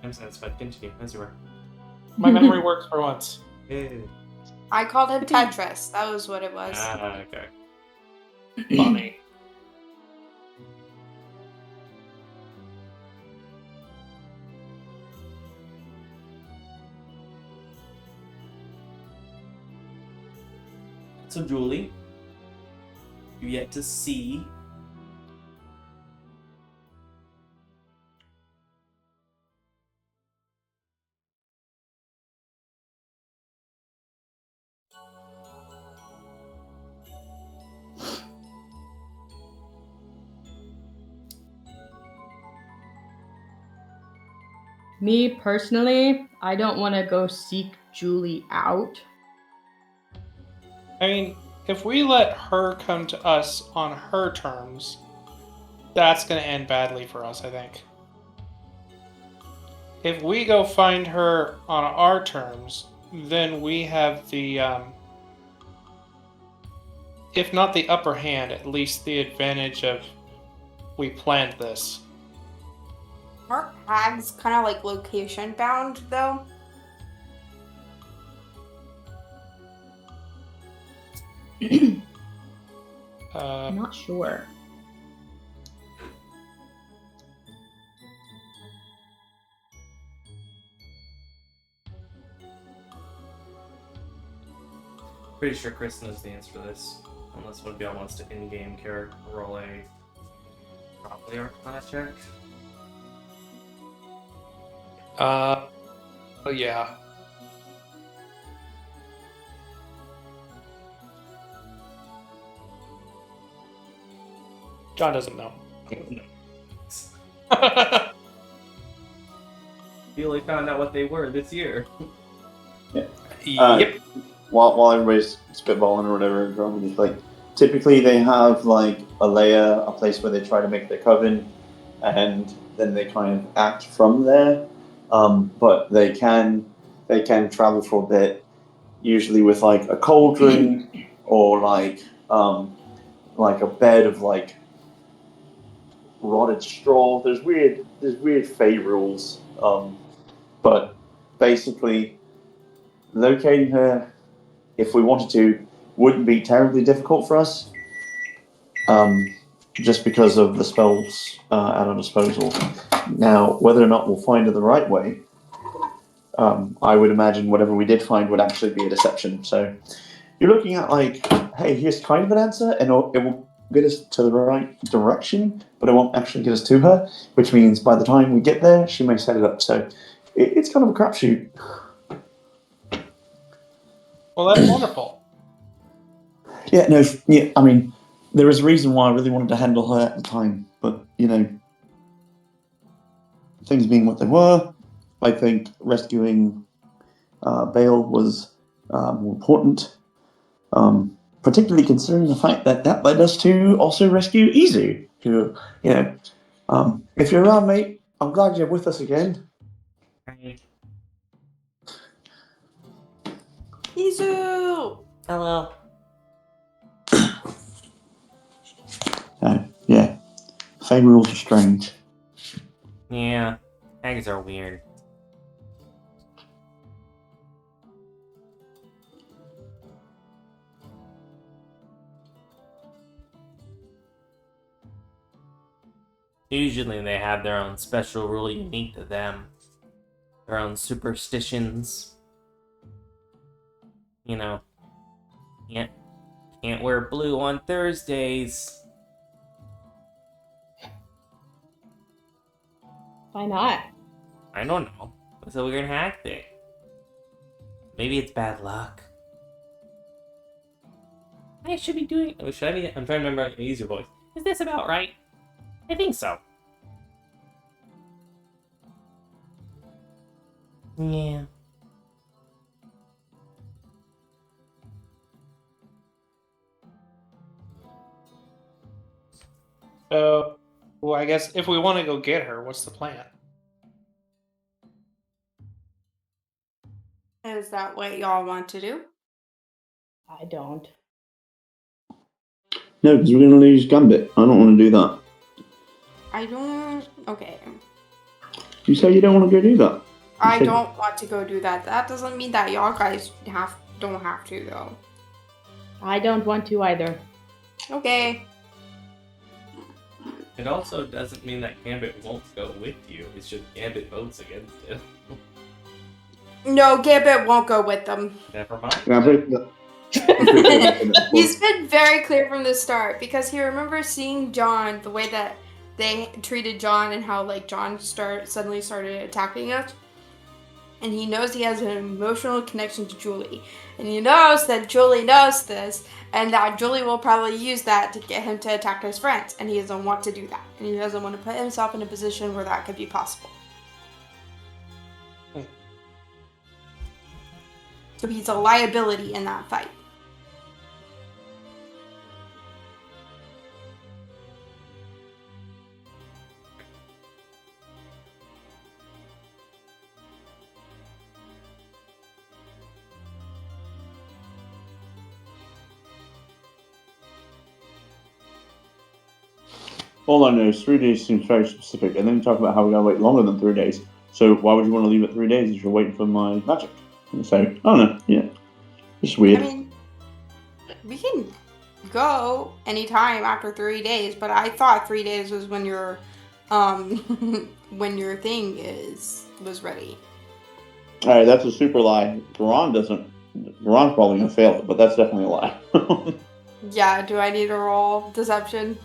I'm satisfied. Continue, as you were. My memory works for once. Yay. I called him Tetris. That was what it was. Okay. Funny. So, Julie, you yet to see Me personally, I don't want to go seek Julie out. I mean, if we let her come to us on her terms, that's going to end badly for us, I think. If we go find her on our terms, then we have the, if not the upper hand, at least the advantage of we planned this. Aren't hags kind of like location bound though? I'm not sure. Pretty sure Chris knows the answer to this, unless one of y'all wants to in-game character roll a probably Arcana check. Oh yeah. John doesn't know. You only found out what they were this year. Yep. While everybody's spitballing or whatever, just like typically they have like a layer, a place where they try to make their coven, and then they kind of act from there. But they can travel for a bit, usually with like a cauldron or like a bed of like rotted straw. There's weird fey rules. But basically, locating her, if we wanted to, wouldn't be terribly difficult for us. Just because of the spells at our disposal. Now, whether or not we'll find her the right way, I would imagine whatever we did find would actually be a deception. So you're looking at like, hey, here's kind of an answer, and it will get us to the right direction, but it won't actually get us to her, which means by the time we get there, she may set it up. So it's kind of a crapshoot. Well, that's wonderful. Yeah, no, yeah, I mean, there was a reason why I really wanted to handle her at the time, but, things being what they were, I think rescuing Bale was more important, particularly considering the fact that led us to also rescue Izu, who, if you're around, mate, I'm glad you're with us again. Izu! Hello. Yeah, Fey rules are strange. Yeah, hags are weird. Usually they have their own special rule unique to them. Their own superstitions. Can't wear blue on Thursdays. Why not? I don't know. It's a weird hag thing. Maybe it's bad luck. I should be doing. Should I be? I'm trying to remember an easier voice. Is this about right? I think so. Yeah. So, well, I guess if we want to go get her, what's the plan? Is that what y'all want to do? I don't. No, because we're going to lose Gambit. I don't want to do that. I don't. Okay. You say you don't want to go do that? I don't want to go do that. That doesn't mean that y'all guys don't have to, though. I don't want to either. Okay. It also doesn't mean that Gambit won't go with you. It's just Gambit votes against it. No, Gambit won't go with them. Never mind. He's been very clear from the start because he remembers seeing John, the way that they treated John and how like John suddenly started attacking us. And he knows he has an emotional connection to Julie. And he knows that Julie knows this, and that Julie will probably use that to get him to attack his friends. And he doesn't want to do that. And he doesn't want to put himself in a position where that could be possible. So he's a liability in that fight. All I know is 3 days seems very specific, and then you talk about how we gotta wait longer than 3 days. So why would you want to leave it 3 days if you're waiting for my magic? So, I don't know, yeah. It's weird. I mean, we can go anytime after 3 days, but I thought 3 days was when your when your thing was ready. Alright, that's a super lie. Veron's probably gonna fail it, but that's definitely a lie. Yeah, do I need to roll deception?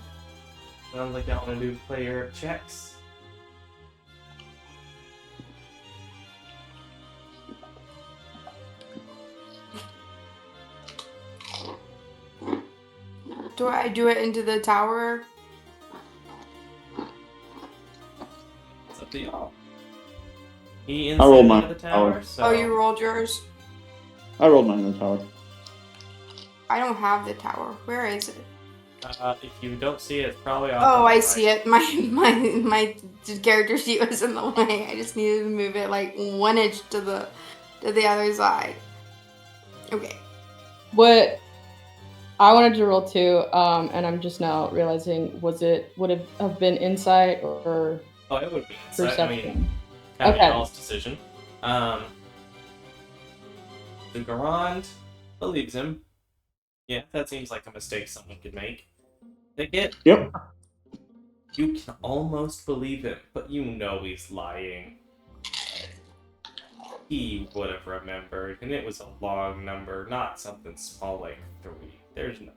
Sounds like I want to do player checks. Do I do it into the tower? It's up to y'all. He I roll inserted mine into the tower, so Oh, you rolled yours? I rolled mine in the tower. I don't have the tower. Where is it? if you don't see it, it's probably off. Oh, I see it. My character sheet was in the way. I just needed to move it like 1 inch to the other side. Okay. What I wanted to roll too, and I'm just now realizing, would it have been insight or Oh, it would be insight. I mean, perception? kind of Okay. y'all's decision. The Garand believes him. Yeah, that seems like a mistake someone could make. Ticket, Yep. you can almost believe him, but you know he's lying. He would have remembered, and it was a long number, not something small like 3. There's no...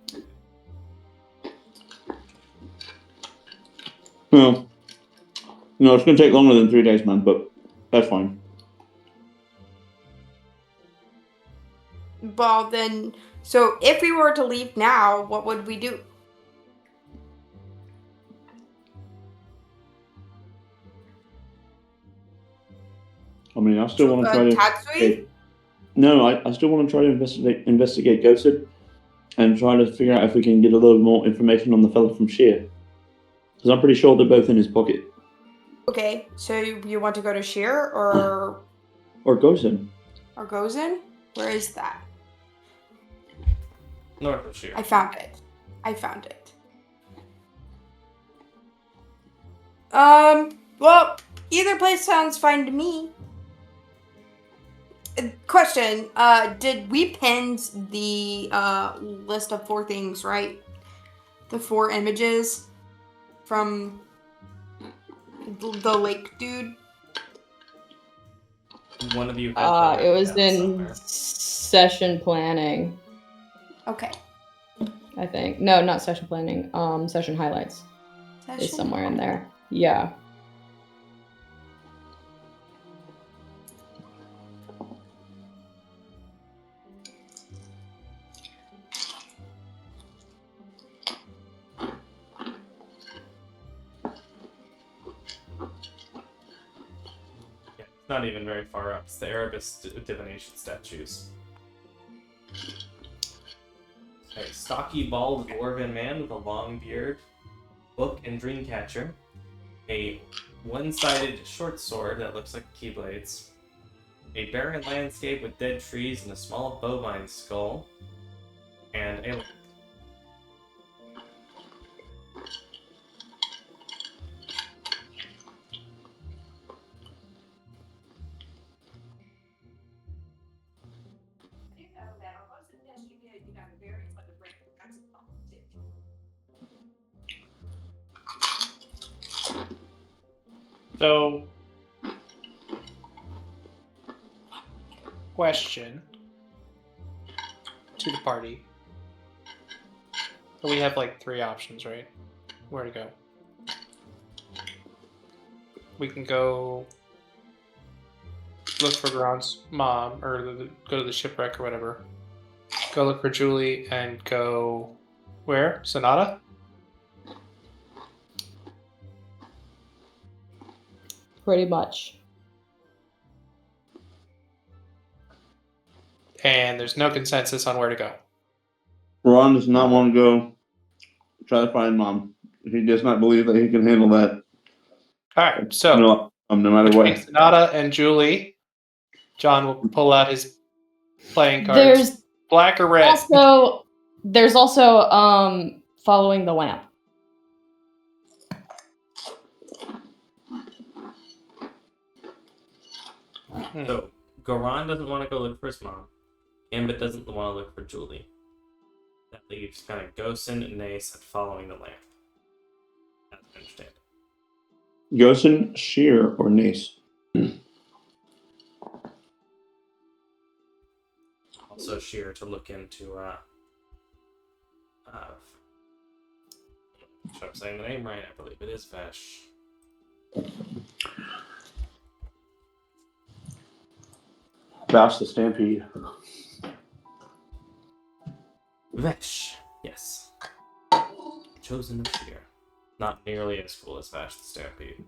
Well, no, it's going to take longer than 3 days, man, but that's fine. Well, then, so if we were to leave now, what would we do? I mean, I still want to try to... Tatsui? No, I still want to try to investigate Ghosted and try to figure out if we can get a little more information on the fellow from Sheer. Because I'm pretty sure they're both in his pocket. Okay, so you want to go to Sheer or Ghosted. Gozen? Where is that? North of Sheer. I found it. Well, either place sounds fine to me. Question, did we pin the list of 4 things, right? The 4 images from the lake dude? One of you had It was in somewhere. session planning, Okay. I think. No, not session planning. Session highlights is somewhere in there. Yeah. Not even very far up. It's the Erebus divination statues. A stocky, bald dwarven man with a long beard, book and dreamcatcher, a one-sided short sword that looks like keyblades, a barren landscape with dead trees and a small bovine skull, and a So, question to the party. So we have like 3 options, right? Where to go? We can go look for Gron's mom, or go to the shipwreck or whatever. Go look for Julie and go where? Sonata? Pretty much. And there's no consensus on where to go. Ron does not want to go try to find Mom. He does not believe that he can handle that. All right, so no matter between what. Sonata and Julie, John will pull out his playing cards. There's black or red. There's also following the lamp. So, Goran doesn't want to go look for his mom. Gambit doesn't want to look for Julie. That leaves kind of Gosen, Nace, and following the lamp. That's I understand. Gosen, Sheer, or Nace? Also Sheer to look into if I'm saying the name right, I believe it is Vesh. Vash the Stampede. Vesh, yes. Chosen of Fear. Not nearly as cool as Vash the Stampede.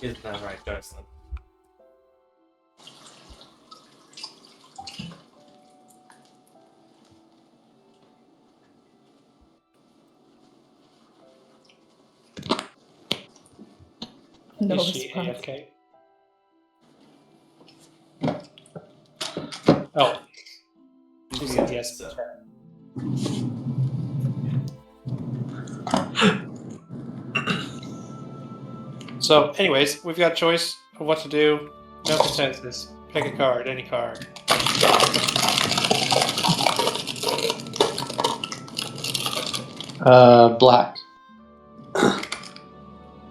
Isn't that right, Jocelyn? No Is she response. AFK? Oh, she said yes. So. So, anyways, we've got a choice of what to do. No consensus. Pick a card, any card. Black.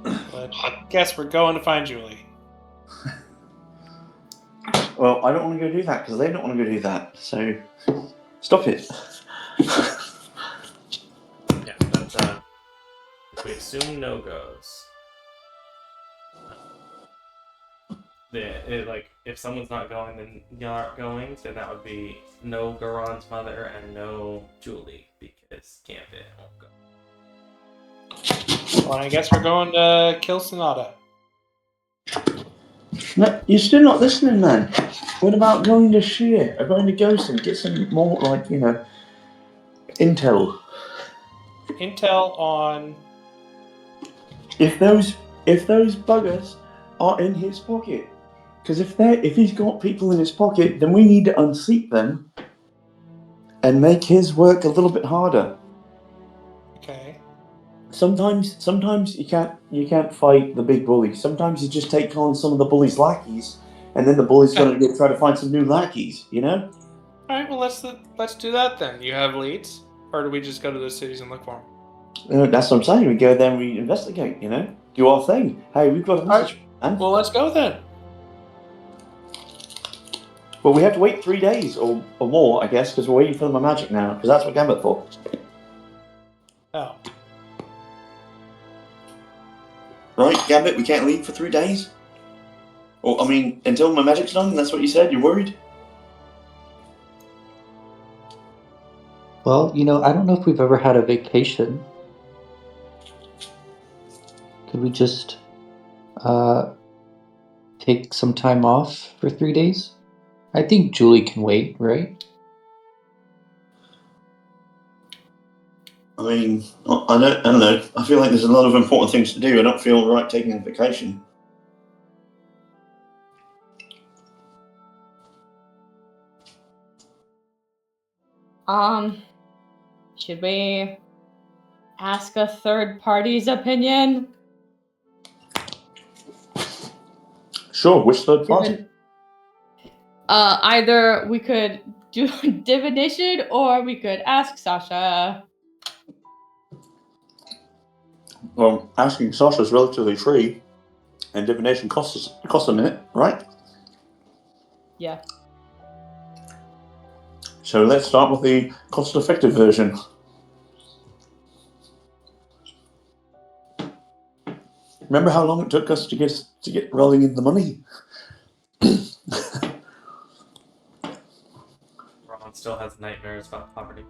But I guess we're going to find Julie. Well, I don't want to go do that because they don't want to go do that. So, stop it. Yeah, but if we assume no goes, like if someone's not going, then you aren't going. Then that would be no Goron's mother and no Julie because Gambit won't go. Well, I guess we're going to kill Sonata. No, you're still not listening, man. What about going to Sheer or going to Ghost and get some more, like, intel? Intel on. If those buggers are in his pocket, because if he's got people in his pocket, then we need to unseat them and make his work a little bit harder. Okay. Sometimes you can't fight the big bully. Sometimes you just take on some of the bully's lackeys, and then the bully's going to try to find some new lackeys. All right. Well, let's do that then. You have leads, or do we just go to those cities and look for them? That's what I'm saying. We go there and we investigate. Do our thing. Hey, we've got a message, man. Well, let's go then. Well, we have to wait 3 days or more, I guess, because we're waiting for my magic now. Because that's what Gambit for. Oh. Right, Gambit, we can't leave for 3 days? Or, until my magic's done, that's what you said? You're worried? Well, I don't know if we've ever had a vacation. Could we just take some time off for 3 days? I think Julie can wait, right? I don't know. I feel like there's a lot of important things to do. I don't feel right taking a vacation. Should we ask a third party's opinion? Sure, which third party? Either we could do divination or we could ask Sasha. Well, asking Sasha is relatively free, and divination costs a minute, right? Yeah. So let's start with the cost-effective version. Remember how long it took us to get rolling in the money? Ron still has nightmares about poverty.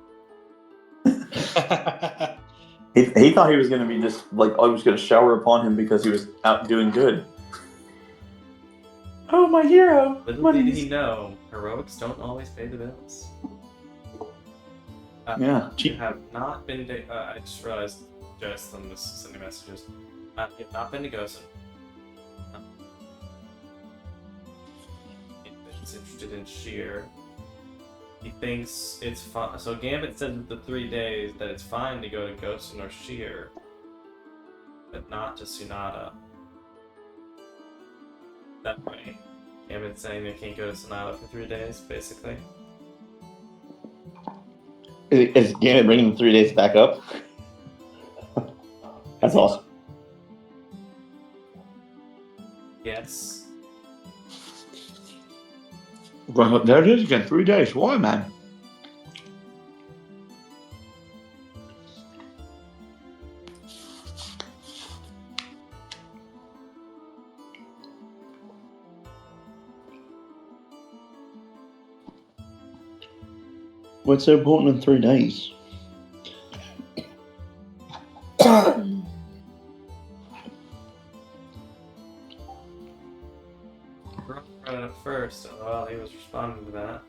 He thought he was going to be just like I was going to shower upon him because he was out doing good. Oh, my hero! Little did he know, heroics don't always pay the bills. Yeah. You have not been to... I just realized, Jocelyn was sending messages. You have not been to Gosen. He's interested in Sheer. He thinks it's fine. So Gambit said with the 3 days that it's fine to go to Gosen or Sheer, but not to Sonata. That way. Gambit's saying they can't go to Sonata for 3 days, basically. Is Gambit bringing the 3 days back up? That's awesome. Yes. Well, there it is again. 3 days. Why, man? What's so important in 3 days? Brought it up first. Well, he was responding to that.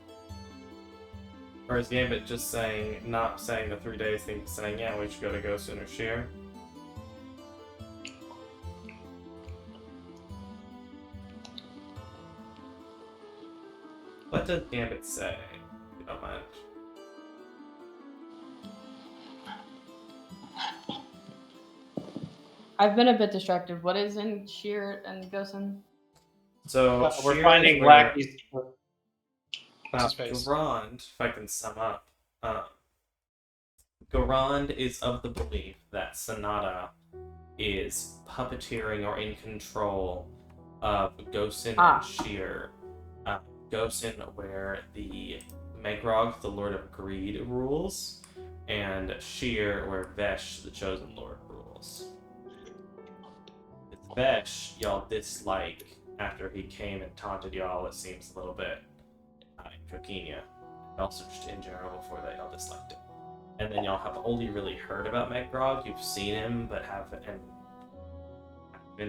Or is Gambit just saying, not saying the 3 days thing, saying, yeah, we should go to Ghost or Sheer? What does Gambit say? If you don't mind. I've been a bit distracted. What is in Sheer and Gosen? So we're Sheer finding is where- Blacky's. Now, What's his face? Garand, if I can sum up, Garand is of the belief that Sonata is puppeteering or in control of Gosen and Sheer. Gosen, where the Megrog, the Lord of Greed, rules, and Sheer, where Vesh, the Chosen Lord, rules. It's Vesh y'all dislike after he came and taunted y'all, it seems a little bit. Coquina, also just in general before that y'all disliked him. And then y'all have only really heard about Megrog, you've seen him, but haven't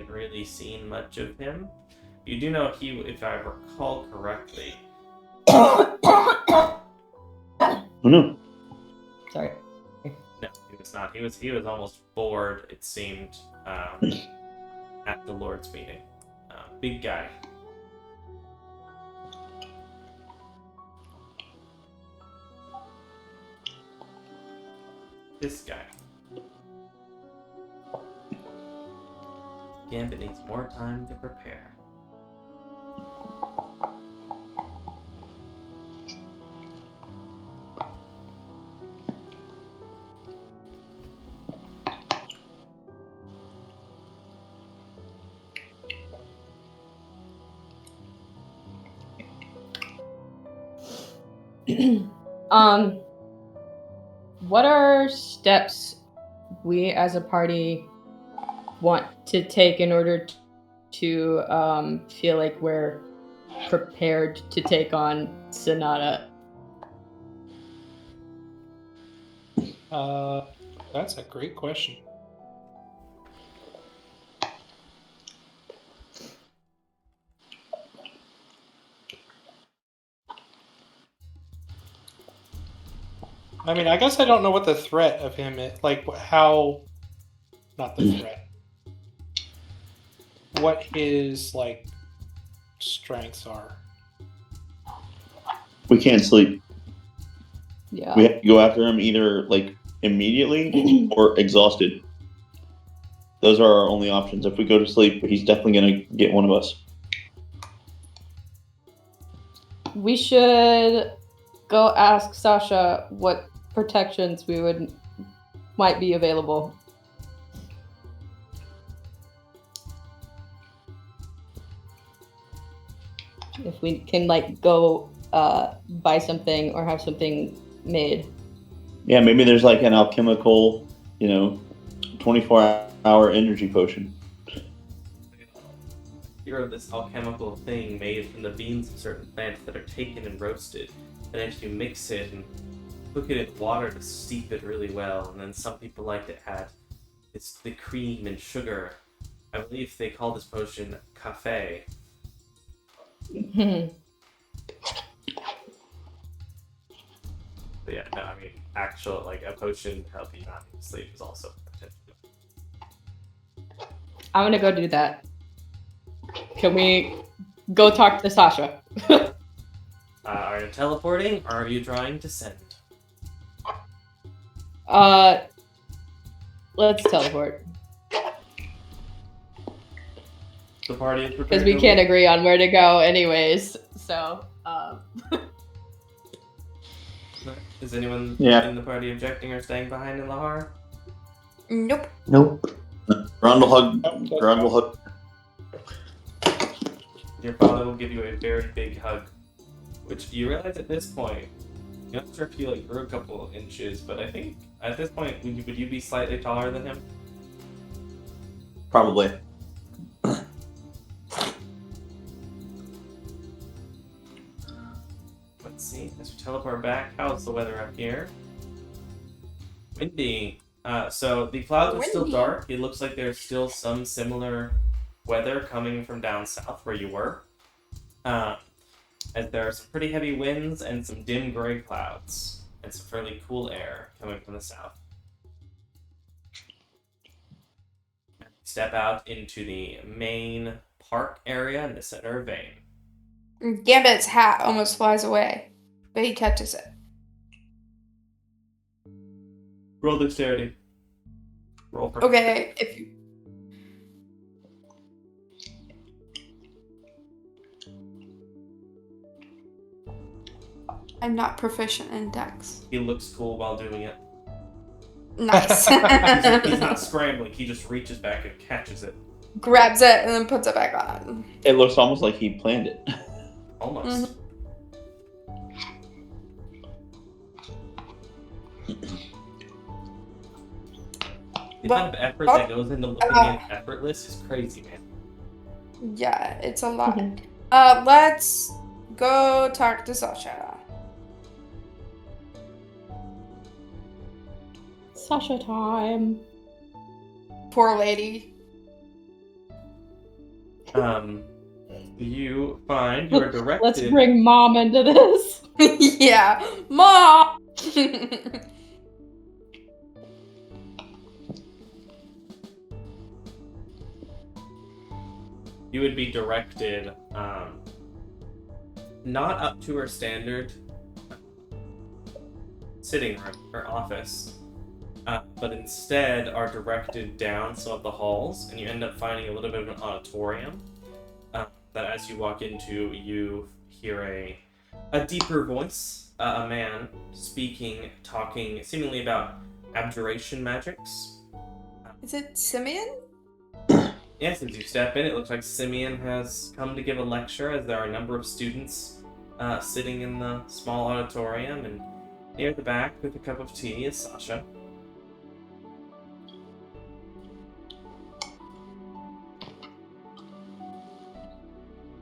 really seen much of him. You do know he, if I recall correctly... Oh no. Sorry. No, he was not. He was almost bored, it seemed, at the Lord's meeting. Big guy. This guy. Gambit needs more time to prepare. What are steps we as a party want to take in order to feel like we're prepared to take on Sonata? That's a great question. I mean, I guess I don't know what the threat of him is. Like, how... Not the threat. What his, like, strengths are. We can't sleep. Yeah. We have to go after him either, like, immediately or exhausted. Those are our only options. If we go to sleep, he's definitely going to get one of us. We should go ask Sasha what protections might be available. If we can like go buy something or have something made. Yeah, maybe there's like an alchemical, 24-hour energy potion. Hear of this alchemical thing made from the beans of certain plants that are taken and roasted, and then you mix it and cook it in water to steep it really well, and then some people like to add the cream and sugar. I believe they call this potion cafe. But yeah, no, I mean, actual, like, a potion to help you not need to sleep is also potential. I'm gonna go do that. Can we go talk to Sasha? Are you teleporting, or are you trying to send? Let's teleport. The party is prepared. Because we can't agree on where to go anyways, so, Is anyone Yeah. in the party objecting or staying behind in Lahar? Nope. Nope. Ground will hug. Ground will hug. Your father will give you a very big hug, which you realize at this point, you're not sure if you like grew a couple of inches, but I think at this point, would you be slightly taller than him? Probably. Let's see. As we teleport back, how's the weather up here? Windy. So the clouds are still Windy. dark. It looks like there's still some similar weather coming from down south where you were. As there are some pretty heavy winds and some dim gray clouds and some fairly cool air coming from the south. Step out into the main park area in the center of Vane. Gambit's hat almost flies away, but he catches it. Roll dexterity. Roll for Okay, if you... I'm not proficient in dex. He looks cool while doing it. Nice. He's not scrambling. He just reaches back and catches it. Grabs it and then puts it back on. It looks almost like he planned it. Almost. The amount of effort that goes into looking at effortless is crazy, man. Yeah, it's a lot. Mhm. Let's go talk to Sasha. Sasha time. Poor lady. You find you are directed. Let's bring mom into this. Yeah. Mom! You would be directed, not up to her standard sitting room or office, but instead are directed down some of the halls, and you end up finding a little bit of an auditorium that as you walk into, you hear a deeper voice, a man speaking, talking seemingly about abjuration magics. Is it Simeon? Yes, as you step in, it looks like Simeon has come to give a lecture, as there are a number of students sitting in the small auditorium, and near the back with a cup of tea is Sasha.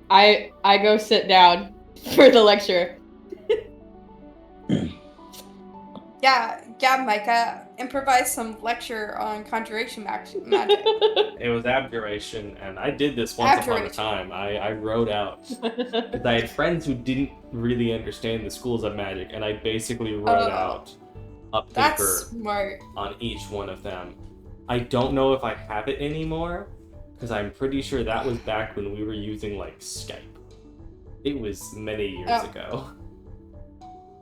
I go sit down for the lecture. Yeah, Micah. Improvise some lecture on conjuration magic. It was abjuration, and I did this once upon a Abjuration. time. I wrote out, because I had friends who didn't really understand the schools of magic, and I basically wrote out a paper That's smart. on each one of them. I don't know if I have it anymore, because I'm pretty sure that was back when we were using, like, Skype. It was many years ago.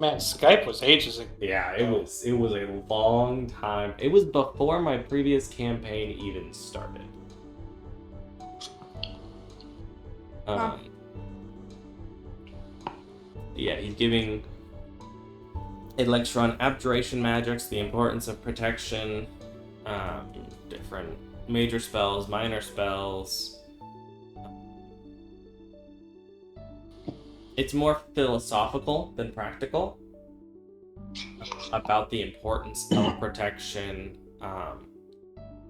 Man, Skype was ages ago. Yeah, it was a long time. It was before my previous campaign even started. Yeah, he's giving a lecture on abjuration magics, the importance of protection, different major spells, minor spells. It's more philosophical than practical about the importance of protection,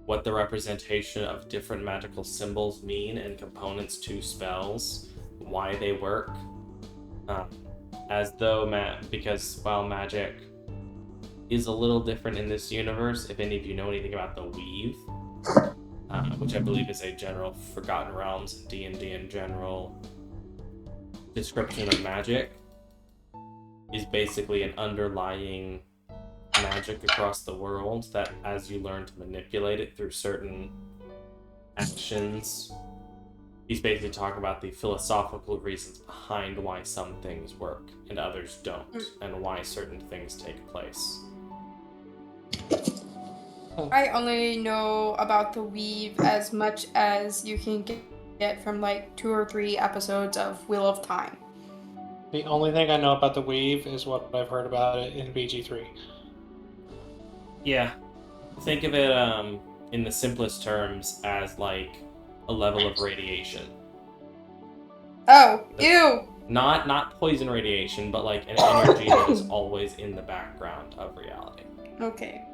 what the representation of different magical symbols mean and components to spells, why they work. As though, because while magic is a little different in this universe, if any of you know anything about the Weave, which I believe is a general Forgotten Realms, D&D in general, description of magic, is basically an underlying magic across the world that, as you learn to manipulate it through certain actions, he's basically talking about the philosophical reasons behind why some things work and others don't, and why certain things take place. I only know about the Weave as much as you can get from like 2 or 3 episodes of Wheel of Time. The only thing I know about the Weave is what I've heard about it in BG3. Yeah. Think of it in the simplest terms as like a level of radiation. Oh, ew! Not poison radiation, but like an energy that is always in the background of reality. Okay.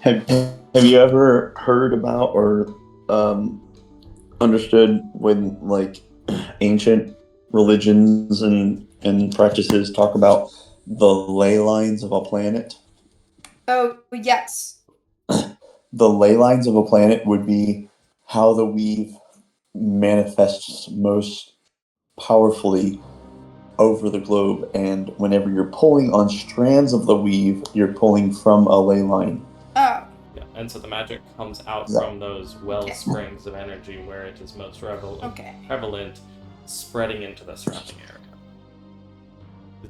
Have you ever heard about or understood when like ancient religions and practices talk about the ley lines of a planet? Oh, yes. The ley lines of a planet would be how the weave manifests most powerfully over the globe, and whenever you're pulling on strands of the weave, you're pulling from a ley line. Oh, Yeah, and so the magic comes out Yeah. from those well springs of energy where it is most okay. prevalent, spreading into the surrounding area.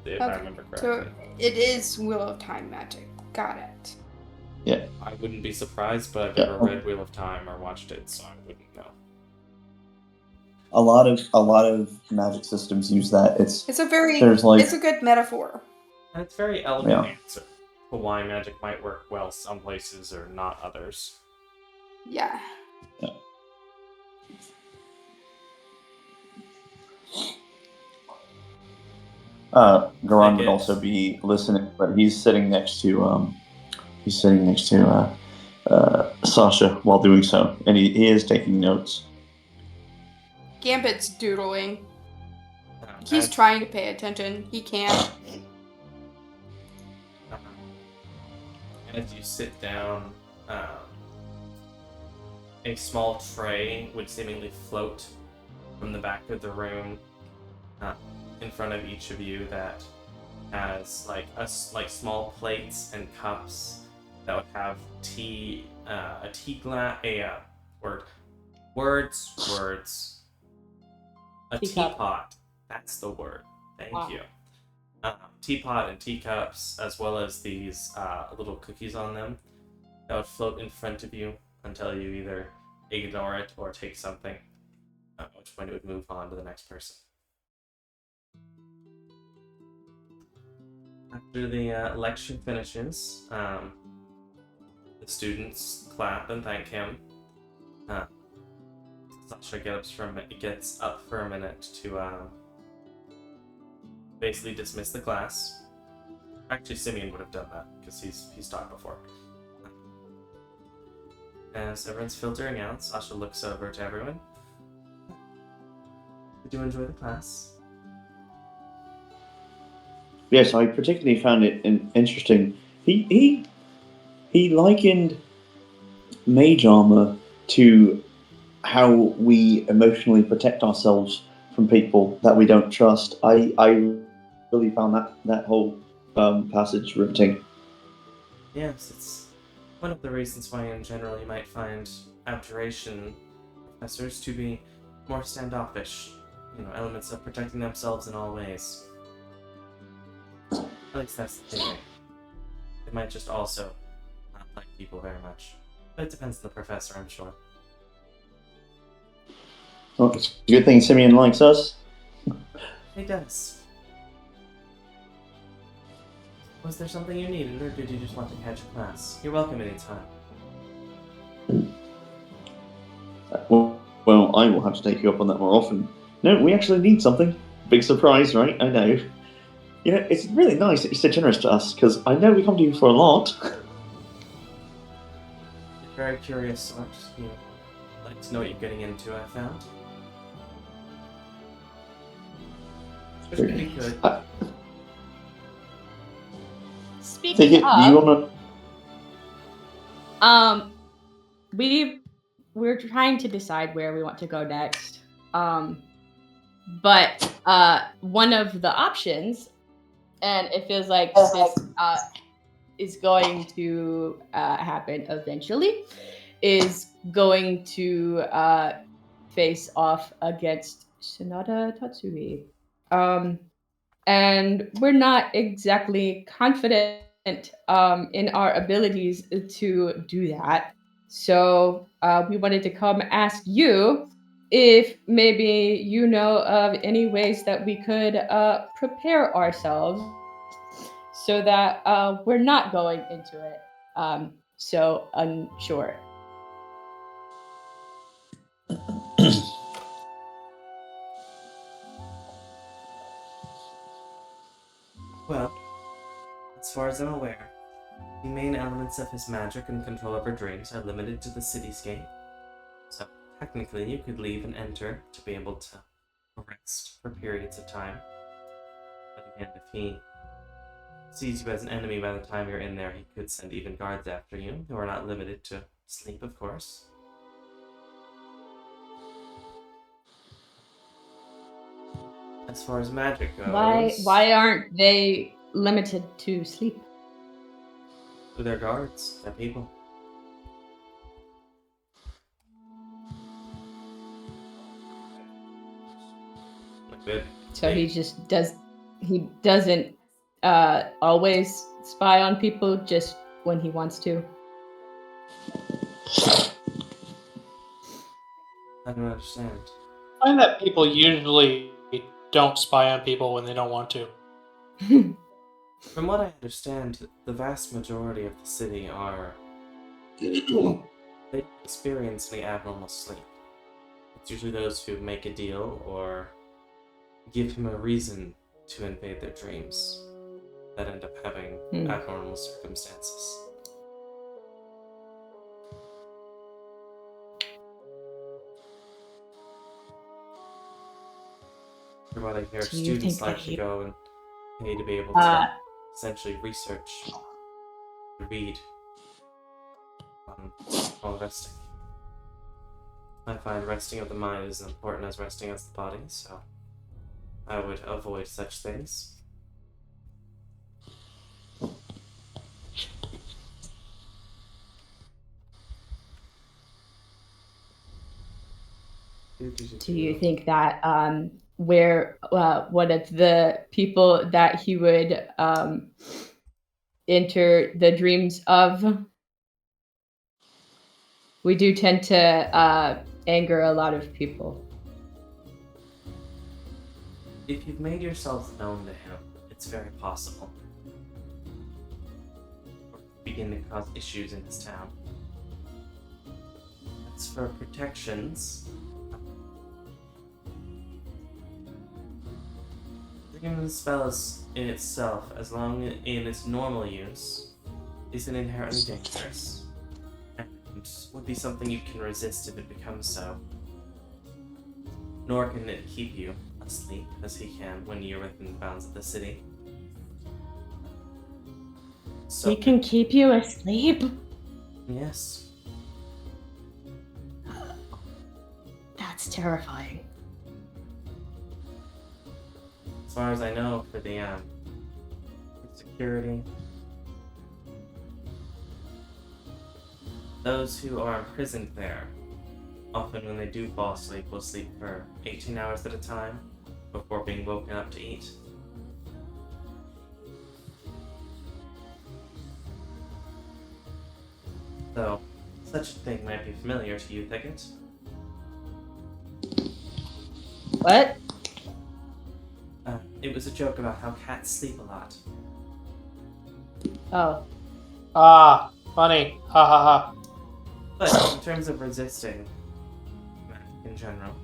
If I Okay. remember So correctly. it is Wheel of Time magic. Got it. Yeah. I wouldn't be surprised, but I've Yeah. never read Wheel of Time or watched it, so I wouldn't know. A lot of magic systems use that. It's a good metaphor. And it's a very elegant Yeah. answer to why magic might work well some places or not others. Yeah. Garan would also be listening, but he's sitting next to Sasha while doing so, and he is taking notes. Gambit's doodling. He's trying to pay attention. He can't. And as you sit down, a small tray would seemingly float from the back of the room in front of each of you that has like small plates and cups that would have tea, a tea glass, words, a teapot. That's the word. Thank you. Teapot and teacups, as well as these little cookies on them that would float in front of you until you either ignore it or take something, at which point it would move on to the next person. After the lecture finishes, the students clap and thank him. Sasha gets up for a minute to basically dismiss the class. Actually, Simeon would have done that because he's taught before. As everyone's filtering out, Sasha looks over to everyone. Did you enjoy the class? Yes, I particularly found it interesting. He likened mage armor to how we emotionally protect ourselves from people that we don't trust. I really found that whole passage riveting. Yes, it's one of the reasons why in general you might find abjuration professors to be more standoffish. Elements of protecting themselves in all ways. At least that's the theory. They might just also not like people very much. But it depends on the professor, I'm sure. Well, it's a good thing Simeon likes us. He does. Was there something you needed, or did you just want to catch a class? You're welcome anytime. Well, I will have to take you up on that more often. No, we actually need something. Big surprise, right? I know. It's really nice that you're so generous to us, because I know we come to you for a lot. You're very curious, so I'd like to know what you're getting into, I found. Which could be good. Speaking of, do you wanna... we're trying to decide where we want to go next. But one of the options, and it feels like this is going to happen eventually, is going to face off against Sonata Tatsui. And we're not exactly confident in our abilities to do that. So we wanted to come ask you if maybe you know of any ways that we could prepare ourselves so that we're not going into it so unsure. Well, as far as I'm aware, the main elements of his magic and control over dreams are limited to the cityscape. So, technically, you could leave and enter to be able to rest for periods of time. But again, if he sees you as an enemy by the time you're in there, he could send even guards after you, who are not limited to sleep, of course. As far as magic goes, Why aren't they limited to sleep? they're guards, they're people. Good. So he doesn't always spy on people, just when he wants to. I don't understand. I find that people usually don't spy on people when they don't want to. From what I understand, the vast majority of the city are... they experience any abnormal sleep. It's usually those who make a deal or give him a reason to invade their dreams that end up having abnormal circumstances. From what I hear, Do you students think like that to he- go and pay to be able to essentially research, read, while resting. I find resting of the mind as important as resting of the body, so I would avoid such things. Do you think that one of the people that he would enter the dreams of? We do tend to anger a lot of people. If you've made yourself known to him, it's very possible. Or begin to cause issues in his town. As for protections, the spell is in itself, as long as in its normal use, isn't inherently dangerous, and would be something you can resist if it becomes so. Nor can it keep you asleep as he can when you're within the bounds of the city. So, He can keep you asleep? yes. That's terrifying. As far as I know, for the security, those who are imprisoned there, often when they do fall asleep, will sleep for 18 hours at a time before being woken up to eat. So, such a thing might be familiar to you, Thicket. What? It was a joke about how cats sleep a lot. Oh. Ah, funny. Ha ha ha. But in terms of resisting magic in general,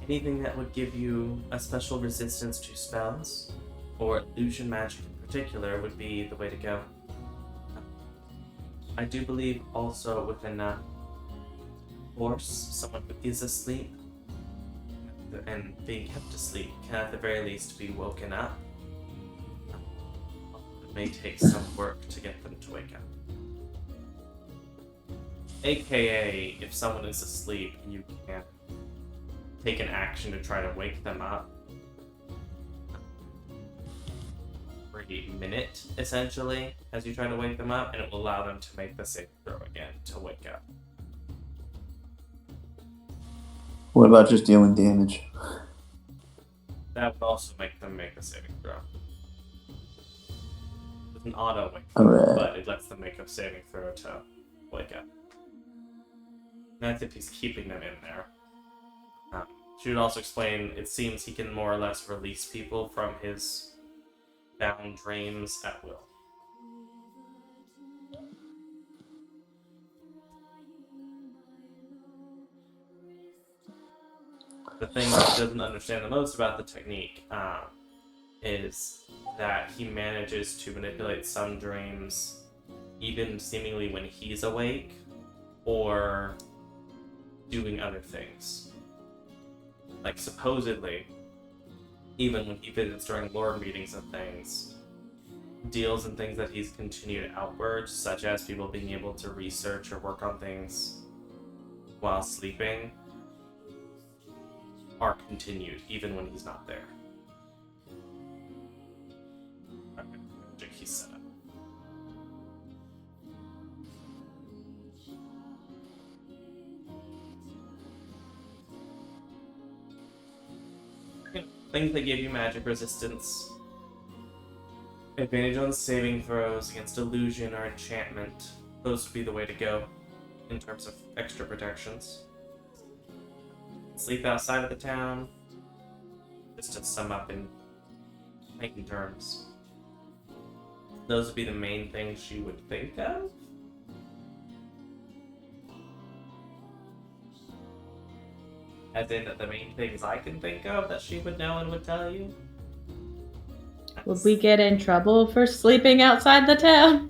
anything that would give you a special resistance to spells, or illusion magic in particular, would be the way to go. I do believe also within force, someone who is asleep and being kept asleep can at the very least be woken up. It may take some work to get them to wake up. AKA, if someone is asleep and you can take an action to try to wake them up every minute, essentially, as you try to wake them up, and it will allow them to make the saving throw again to wake up. What about just dealing damage? That would also make them make a saving throw. It's an auto wake, Alright. but it lets them make a saving throw to wake up. That's if he's keeping them in there. Should also explain, it seems he can more or less release people from his bound dreams at will. The thing he doesn't understand the most about the technique is that he manages to manipulate some dreams even seemingly when he's awake or doing other things. Like supposedly, even when he visits during lore meetings and things, deals and things that he's continued outward, such as people being able to research or work on things while sleeping, are continued even when he's not there. Okay, magic he's set up. Things that give you magic resistance. Advantage on saving throws against illusion or enchantment. Those would be the way to go in terms of extra protections. Sleep outside of the town. Just to sum up in plain terms. Those would be the main things you would think of. As in the main things I can think of that she would know and would tell you. Would we get in trouble for sleeping outside the town?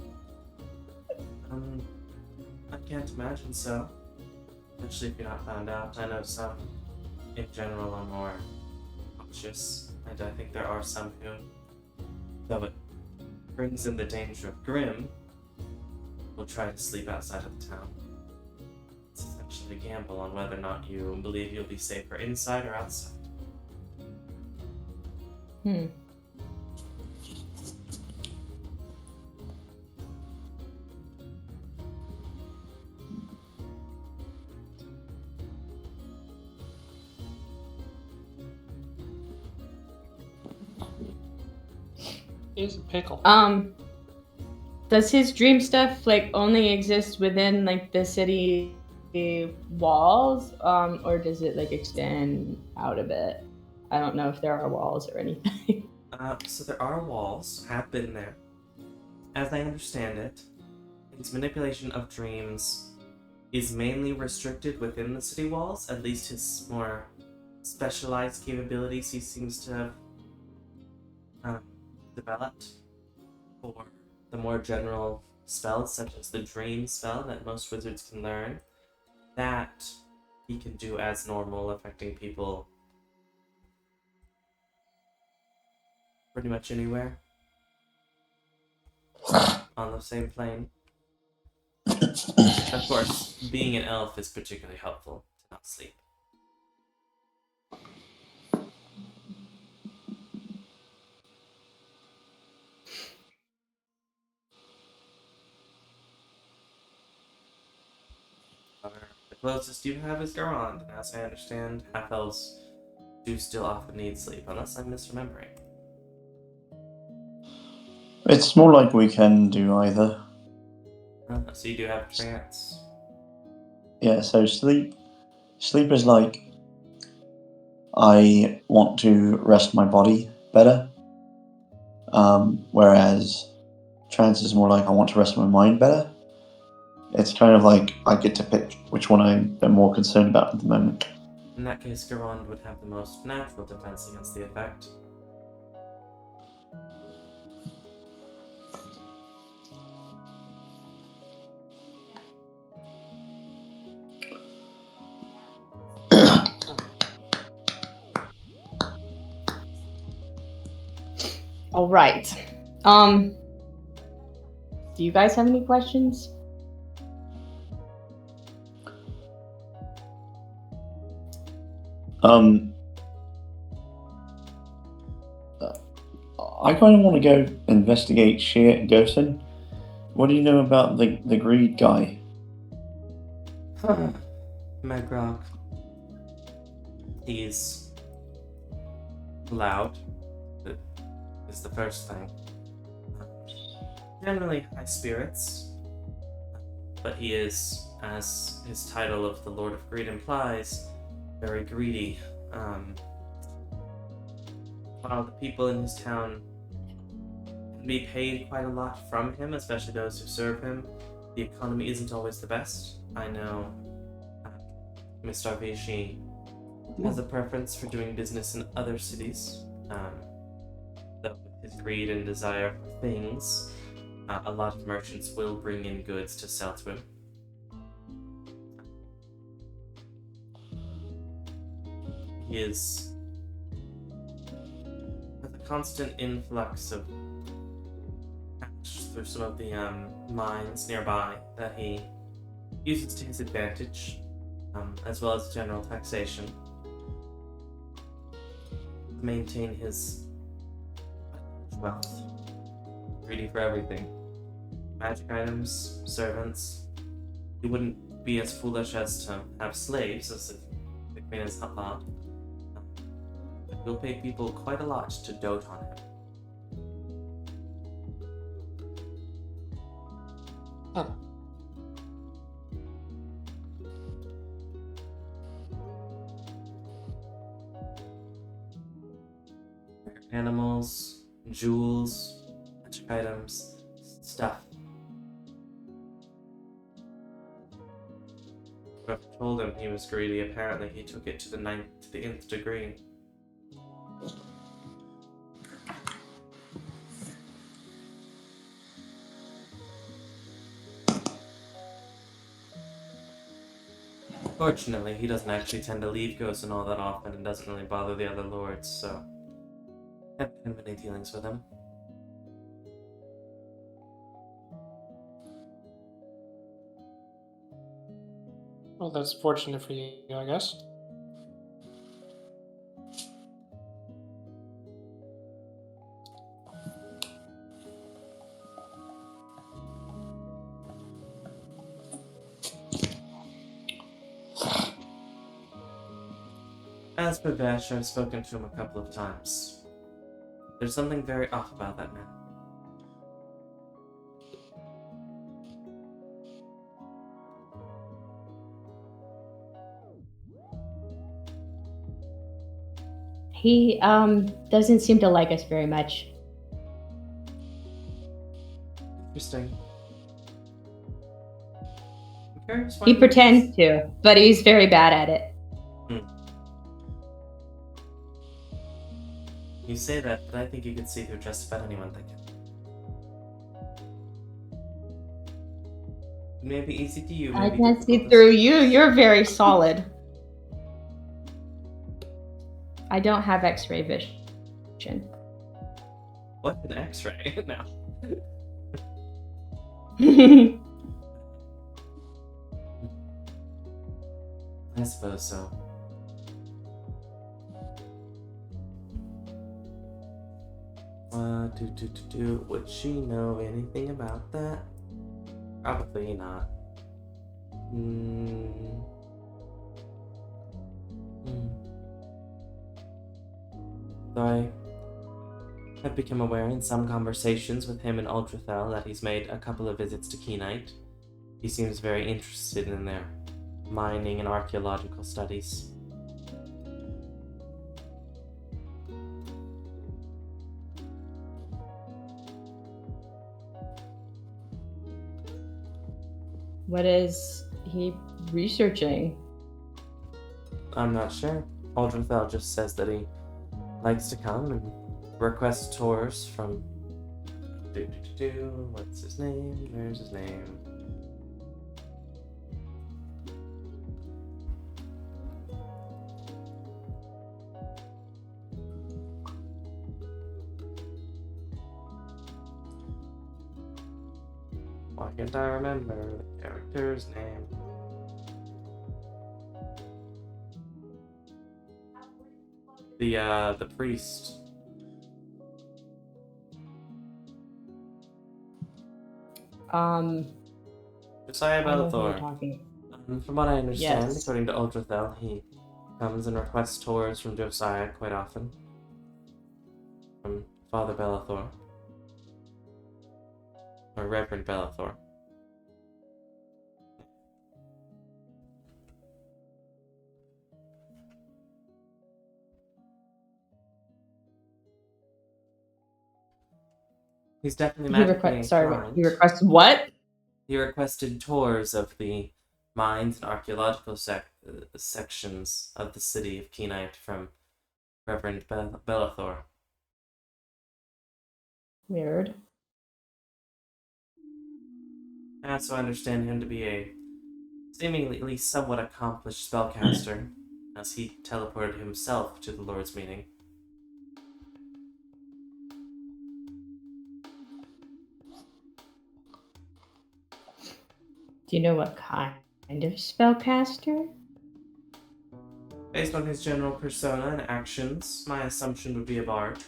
I can't imagine so. Especially if you're not found out. I know some, in general, are more cautious, and I think there are some who, though it brings in the danger of Grim, will try to sleep outside of the town. It's essentially a gamble on whether or not you believe you'll be safer inside or outside. He's a pickle. Does his dream stuff like only exist within like the city walls, or does it like extend out a bit? I don't know if there are walls or anything. So there are walls, have been there. As I understand it, his manipulation of dreams is mainly restricted within the city walls, at least his more specialized capabilities he seems to have developed for the more general spells, such as the dream spell that most wizards can learn. That he can do as normal, affecting people pretty much anywhere on the same plane. Of course, being an elf is particularly helpful to not sleep. However, the closest you have is Garand, and as I understand, half-elves do still often need sleep, unless I'm misremembering. It's more like we can do either. So you do have trance. Yeah, so sleep is like I want to rest my body better. Whereas trance is more like I want to rest my mind better. It's kind of like I get to pick which one I'm more concerned about at the moment. In that case, Garand would have the most natural defense against the effect. All right. Do you guys have any questions? I kind of want to go investigate Sheer and Gosen. What do you know about the greed guy? Medgrog. He's loud. That is the first thing. Generally high spirits, but he is, as his title of the Lord of Greed implies, very greedy. While the people in his town can be paid quite a lot from him, especially those who serve him, the economy isn't always the best. I know Mr. Vichy has a preference for doing business in other cities, though with his greed and desire for things, a lot of merchants will bring in goods to sell to him. He is with a constant influx of through some of the mines nearby that he uses to his advantage, as well as general taxation, to maintain his wealth. Greedy for everything. Magic items, servants. He wouldn't be as foolish as to have slaves, as if the queen is outlawed. But he'll pay people quite a lot to dote on him. Huh. Animals, jewels, magic items, stuff. Whoever told him he was greedy, apparently he took it to the nth degree. Fortunately, he doesn't actually tend to leave Ghosten all that often and doesn't really bother the other lords, so I haven't had many dealings with him. Well, that's fortunate for you, I guess. As for Vesh, I've spoken to him a couple of times. There's something very off about that man. He doesn't seem to like us very much. Interesting. I'm curious why He pretends to, but he's very bad at it. You say that, but I think you could see through just about anyone thinking. It may be easy to you. I Maybe can't see difficult to through you. You're very solid. I don't have X-ray vision. What an X-ray now. I suppose so. Would she know anything about that? Probably not. Though I have become aware in some conversations with him and Ultrathel that he's made a couple of visits to Keenite. He seems very interested in their mining and archaeological studies. What is he researching? I'm not sure. Ultrathel just says that he likes to come and request tours from... What's his name? Where's his name? Why can't I remember the character's name? The priest. Josiah I know who you're Bellathor. talking. From what I understand, Yes. according to Ultrathel, he comes and requests tours from Josiah quite often. From Father Bellathor. Or Reverend Bellathor. He's definitely magically inclined. He requests what? He requested tours of the mines and archaeological sections of the city of Keenite from Reverend Bellathor. Weird. I also understand him to be a seemingly at least somewhat accomplished spellcaster, as he teleported himself to the Lord's meeting. Do you know what kind of spellcaster? Based on his general persona and actions, my assumption would be a bard.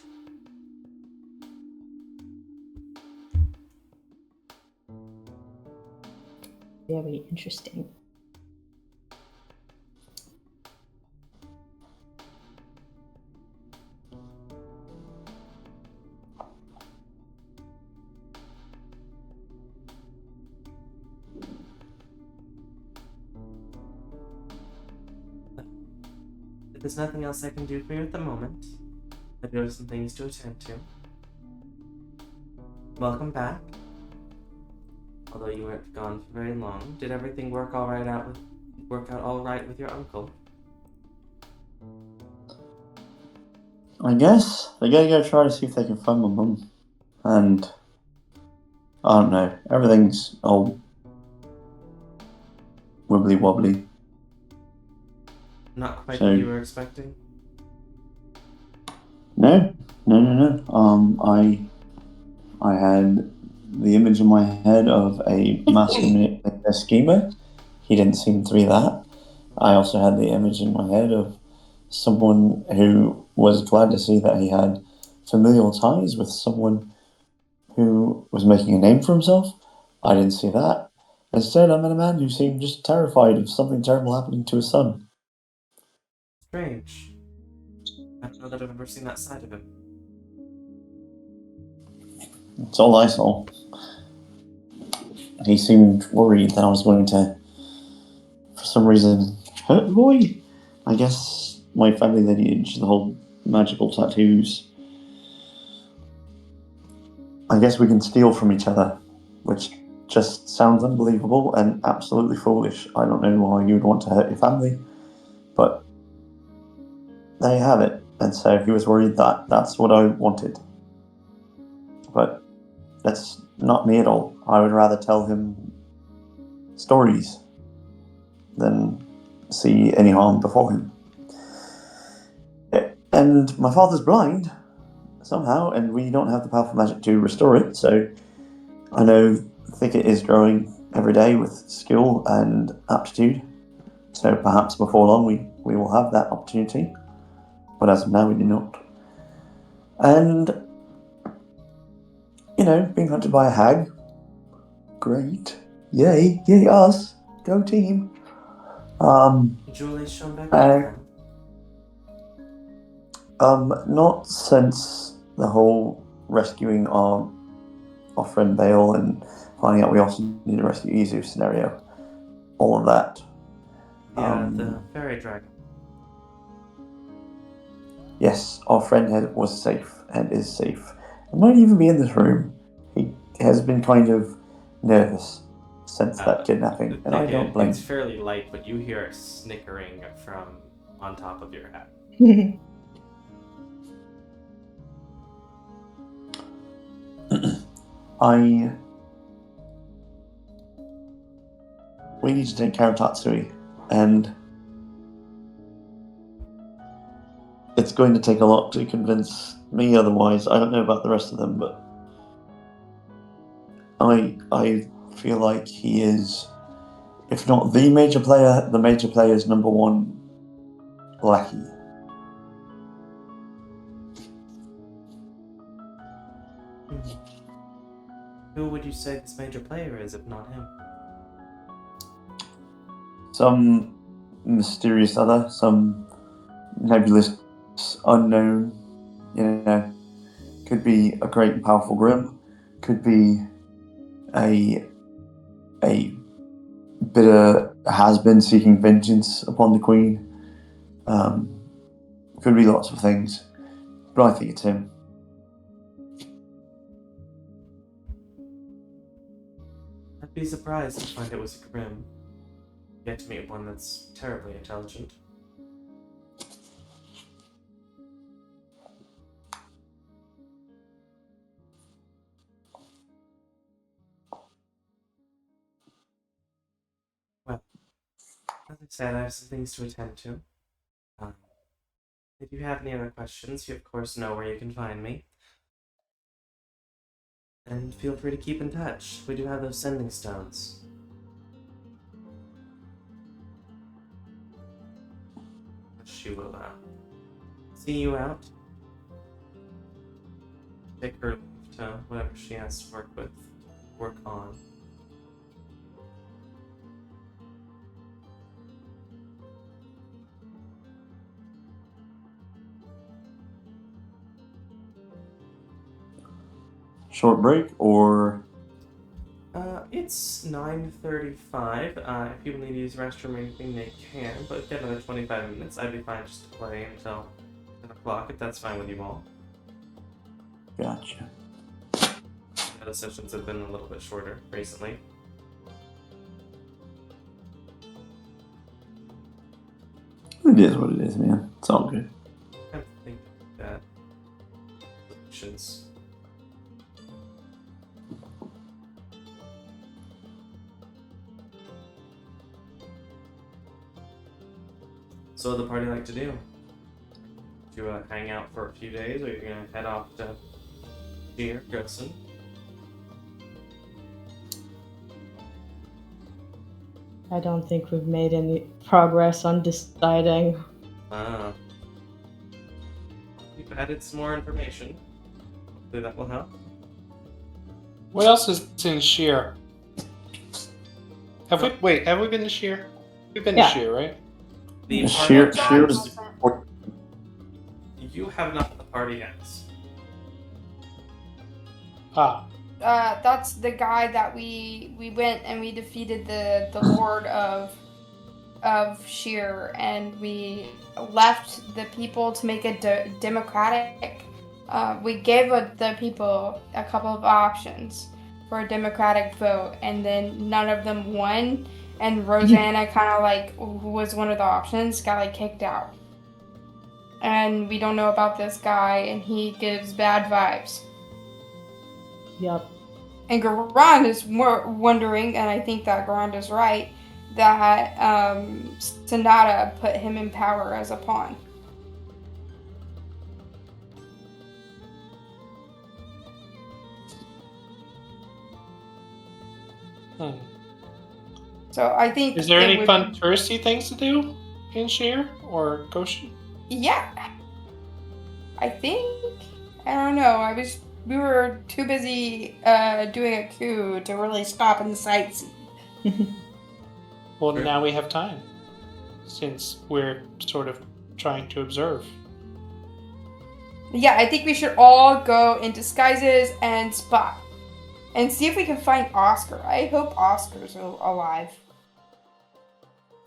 Very interesting. If there's nothing else I can do for you at the moment, I do have some things to attend to. Welcome back. Although you weren't gone for very long, did everything work out all right with your uncle? I guess they're gonna go try to see if they can find my mum. And I don't know, everything's all wibbly wobbly. Not quite So- what you were expecting? No. I had the image in my head of a masculine schemer. He didn't seem to be that. I also had the image in my head of someone who was glad to see that he had familial ties with someone who was making a name for himself. I didn't see that. Instead, I met a man who seemed just terrified of something terrible happening to his son. Strange. I don't know that I've ever seen that side of him. That's all I saw. He seemed worried that I was going to, for some reason, hurt the boy. I guess my family lineage, the whole magical tattoos. I guess we can steal from each other, which just sounds unbelievable and absolutely foolish. I don't know why you would want to hurt your family, but there you have it. And so he was worried that that's what I wanted. But that's not me at all. I would rather tell him stories than see any harm befall him. And my father's blind, somehow, and we don't have the powerful magic to restore it, so I know the thicket is growing every day with skill and aptitude, so perhaps before long we will have that opportunity, but as of now we do not. And, being hunted by a hag, great. Yay us, go team. Julie's shown back up then. Not since the whole rescuing our friend Bale and finding out we also need to rescue Izu scenario. All of that. Yeah, the fairy dragon. Yes, our friend was safe and is safe. He might even be in this room. He has been kind of nervous since that kidnapping, and I don't blame It's him. fairly light, but you hear a snickering from on top of your head. We need to take care of Tatsui, and it's going to take a lot to convince me otherwise. I don't know about the rest of them, but I feel like he is, if not the major player, the major player's number one lackey. Who would you say this major player is, if not him? Some mysterious other, some nebulous unknown, could be a great and powerful grim, could be a bitter has-been seeking vengeance upon the queen, could be lots of things, but I think it's him. I'd be surprised to find it was a grim. Yet to meet one that's terribly intelligent. Well, as I said, I have some things to attend to. If you have any other questions, you of course know where you can find me. And feel free to keep in touch. We do have those sending stones. she will see you out. Take her to whatever she has to work on. Short break or It's 9:35. If people need to use the restroom or anything, they can. But if you have another 25 minutes, I'd be fine just to play until 10 o'clock, if that's fine with you all. gotcha. The sessions have been a little bit shorter recently. It is what it is, man. It's all good. I think that solutions. So what would the party like to do? Do you hang out for a few days, or you're gonna head off to Deer, Goodson? I don't think we've made any progress on deciding. We've added some more information. Hopefully that will help. What else is in Sheer? Have we been to Sheer? We've been to Sheer, right? The Sheer party is you have not. The party has. Ah, That's the guy that we went and we defeated the Lord of Sheer, and we left the people to make a democratic. We gave the people a couple of options for a democratic vote, and then none of them won. And Rosanna kind of like, who was one of the options, got like kicked out. And we don't know about this guy, and he gives bad vibes. Yep. And Garand is more wondering, and I think that Garand is right, that Sonata put him in power as a pawn. So I think. is there any fun touristy things to do in Sheer or Goshen? Yeah. I think. I don't know. We were too busy doing a coup to really stop and sightsee. Well, now we have time, since we're sort of trying to observe. Yeah, I think we should all go in disguises and spot. And see if we can find Oscar. I hope Oscar's alive.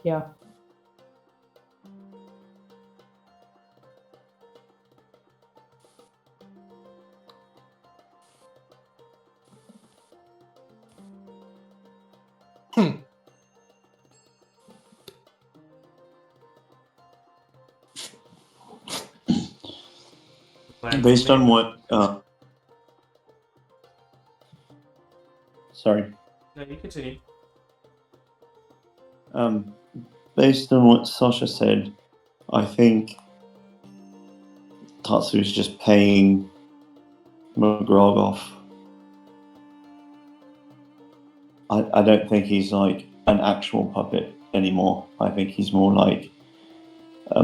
Yeah. based on what sorry. No, you continue. Based on what Sasha said, I think Tatsu is just paying McGrog off. I don't think he's like an actual puppet anymore. I think he's more like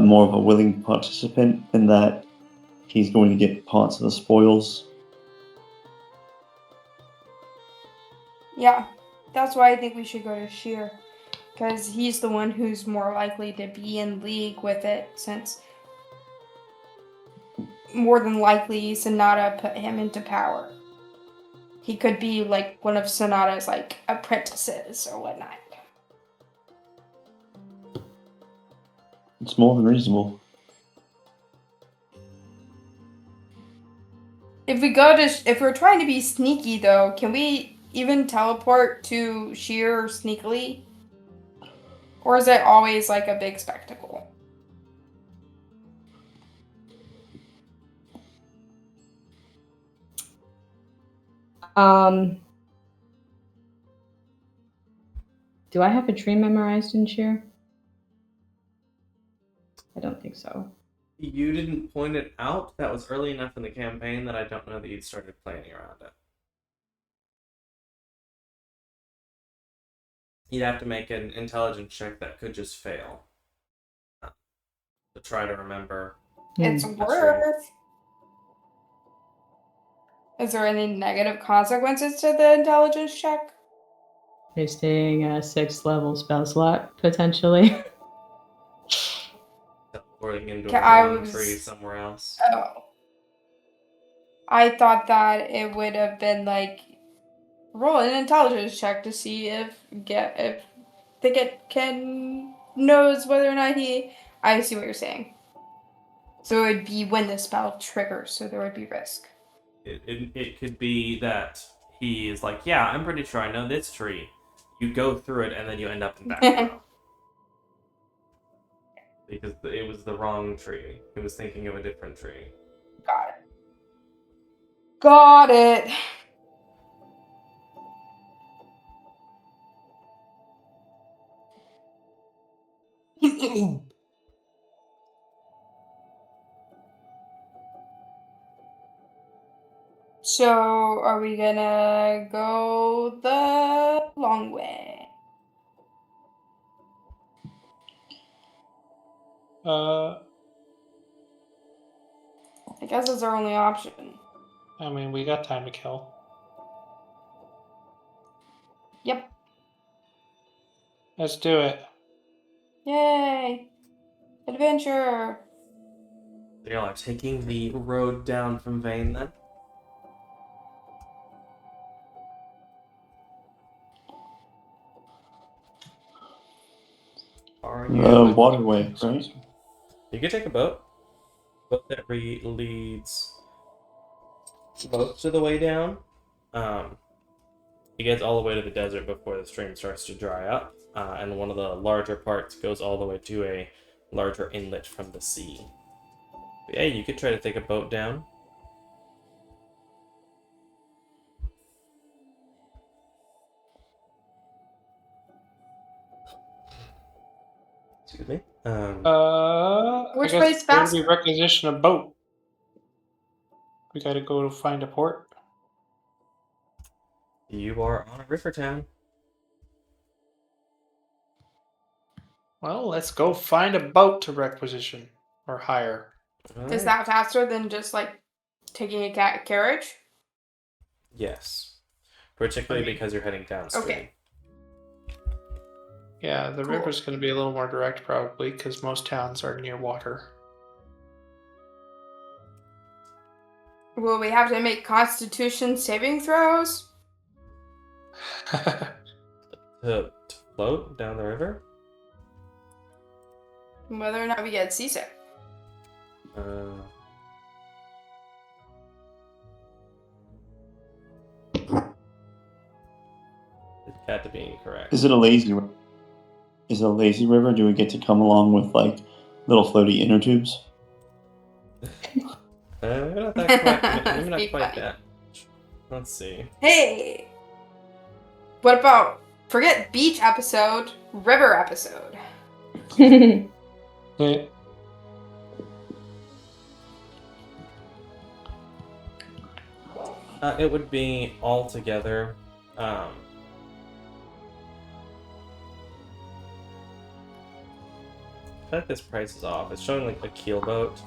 more of a willing participant in that he's going to get parts of the spoils. Yeah, that's why I think we should go to Sheer. Because he's the one who's more likely to be in league with it, since more than likely Sonata put him into power. He could be like one of Sonata's like apprentices or whatnot. It's more than reasonable. If we're trying to be sneaky though, can we even teleport to Sheer sneakily? Or is it always like a big spectacle? Do I have a tree memorized in Sheer? I don't think so. You didn't point it out. That was early enough in the campaign that I don't know that you'd started planning around it. You'd have to make an intelligence check that could just fail. to try to remember. It's Hmm. worth. Is there any negative consequences to the intelligence check? Wasting a 6th level spell slot, potentially. Teleporting into Okay, a I fallen was- tree somewhere else. Oh. I thought that it would have been like roll an intelligence check to see if the can knows whether or not he. I see what you're saying. So it would be when the spell triggers, so there would be risk. It could be that he is like, yeah, I'm pretty sure I know this tree. You go through it and then you end up in back row. Because it was the wrong tree. He was thinking of a different tree. Got it. Got it. So, are we gonna go the long way? I guess that's our only option. I mean, we got time to kill. Yep. Let's do it. Yay! Adventure! So you're like taking the road down from Vane then? Are you? Waterway, right? You could take a boat. Boat that leads most of the way down. It gets all the way to the desert before the stream starts to dry up, and one of the larger parts goes all the way to a larger inlet from the sea. But yeah, you could try to take a boat down. Excuse me. Which I way guess is where do faster? we requisition a boat? We gotta go to find a port. You are on a river town. Well, let's go find a boat to requisition or hire. Is that faster than just like taking a carriage? Yes. Particularly because you're heading downstream. Okay. Yeah, the Cool. river's going to be a little more direct probably because most towns are near water. Will we have to make Constitution saving throws? To float down the river? Whether or not we get seasick. It's got to be incorrect. Is it a lazy river? Is it a lazy river? Do we get to come along with like little floaty inner tubes? Maybe not that quite. Maybe not Be quite funny. that. Let's see. Hey! What about, forget beach episode, river episode? Yeah. It would be all together. I feel like this price is off. It's showing like a keel boat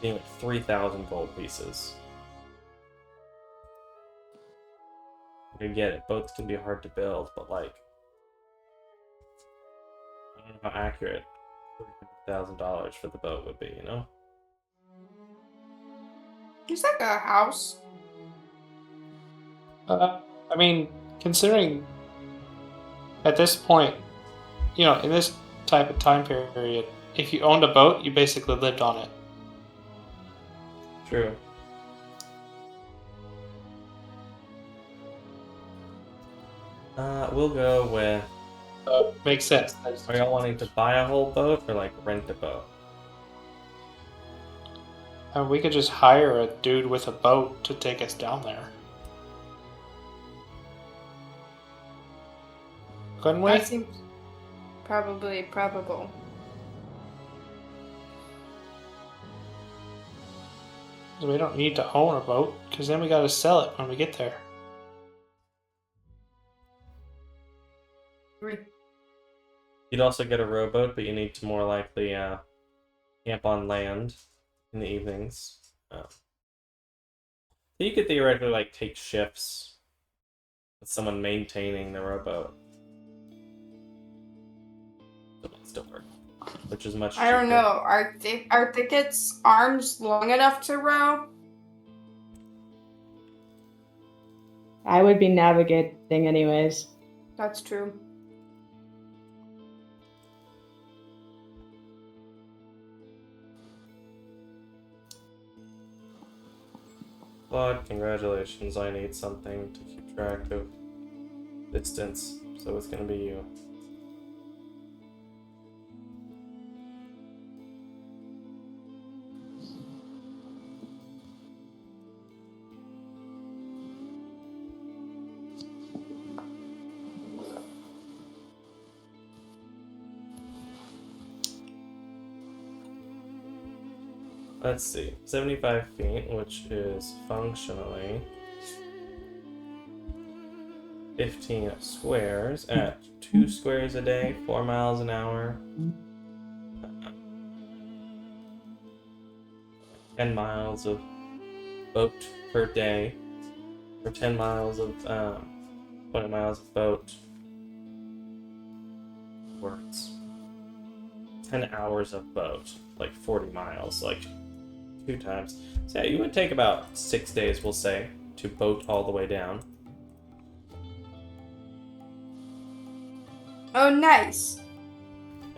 being like 3,000 gold pieces. You get it. Boats can be hard to build, but like, I don't know how accurate $300,000 for the boat would be. You know? It's like a house. I mean, considering at this point, you know, in this type of time period, if you owned a boat, you basically lived on it. True. We'll go with. Makes sense. Are y'all wanting to buy a whole boat or like rent a boat? We could just hire a dude with a boat to take us down there. Couldn't we? That seems probably probable. We don't need to own a boat, because then we gotta sell it when we get there. You'd also get a rowboat, but you need to more likely camp on land in the evenings. You could theoretically like take shifts with someone maintaining the rowboat. It might still work, which is much cheaper. I don't know. Are Thicket's arms long enough to row? I would be navigating anyways. That's true. Claude, congratulations. I need something to keep track of distance, so it's going to be you. Let's see, 75 feet, which is functionally 15 squares at 2 squares a day, 4 miles an hour, 10 miles of boat per day, or 10 miles of, 20 miles of boat. Works. 10 hours of boat, like 40 miles, like 2 times. So yeah, you would take about 6 days, we'll say, to boat all the way down. Oh, nice.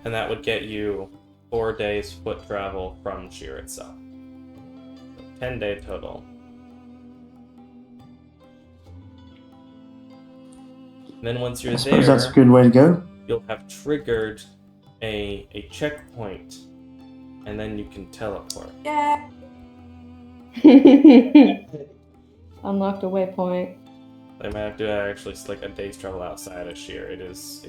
And that would get you 4 days foot travel from Sheer itself. 10-day total. And then once you're I suppose there, that's a good way to go. you'll have triggered a checkpoint, and then you can teleport. Yeah. Unlocked a waypoint. They might have to actually like a day's travel outside of Sheer. It is.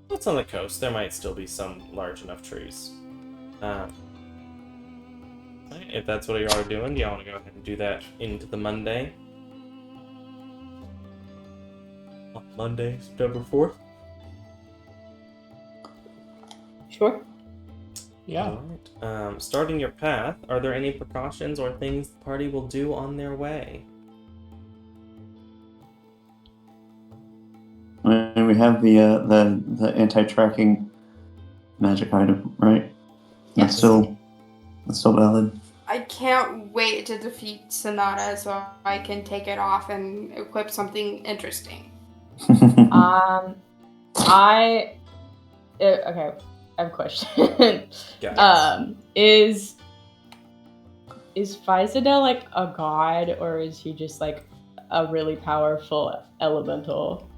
It's on the coast. There might still be some large enough trees. If that's what you are doing, do y'all want to go ahead and do that into the Monday? On Monday, September 4th? Sure. Yeah. Alright. Starting your path, are there any precautions or things the party will do on their way? I mean, we have the anti-tracking magic item, right? Yes. That's still valid. I can't wait to defeat Sonata so I can take it off and equip something interesting. Okay, I have a question. Is Fizadel like a god, or is he just like a really powerful elemental?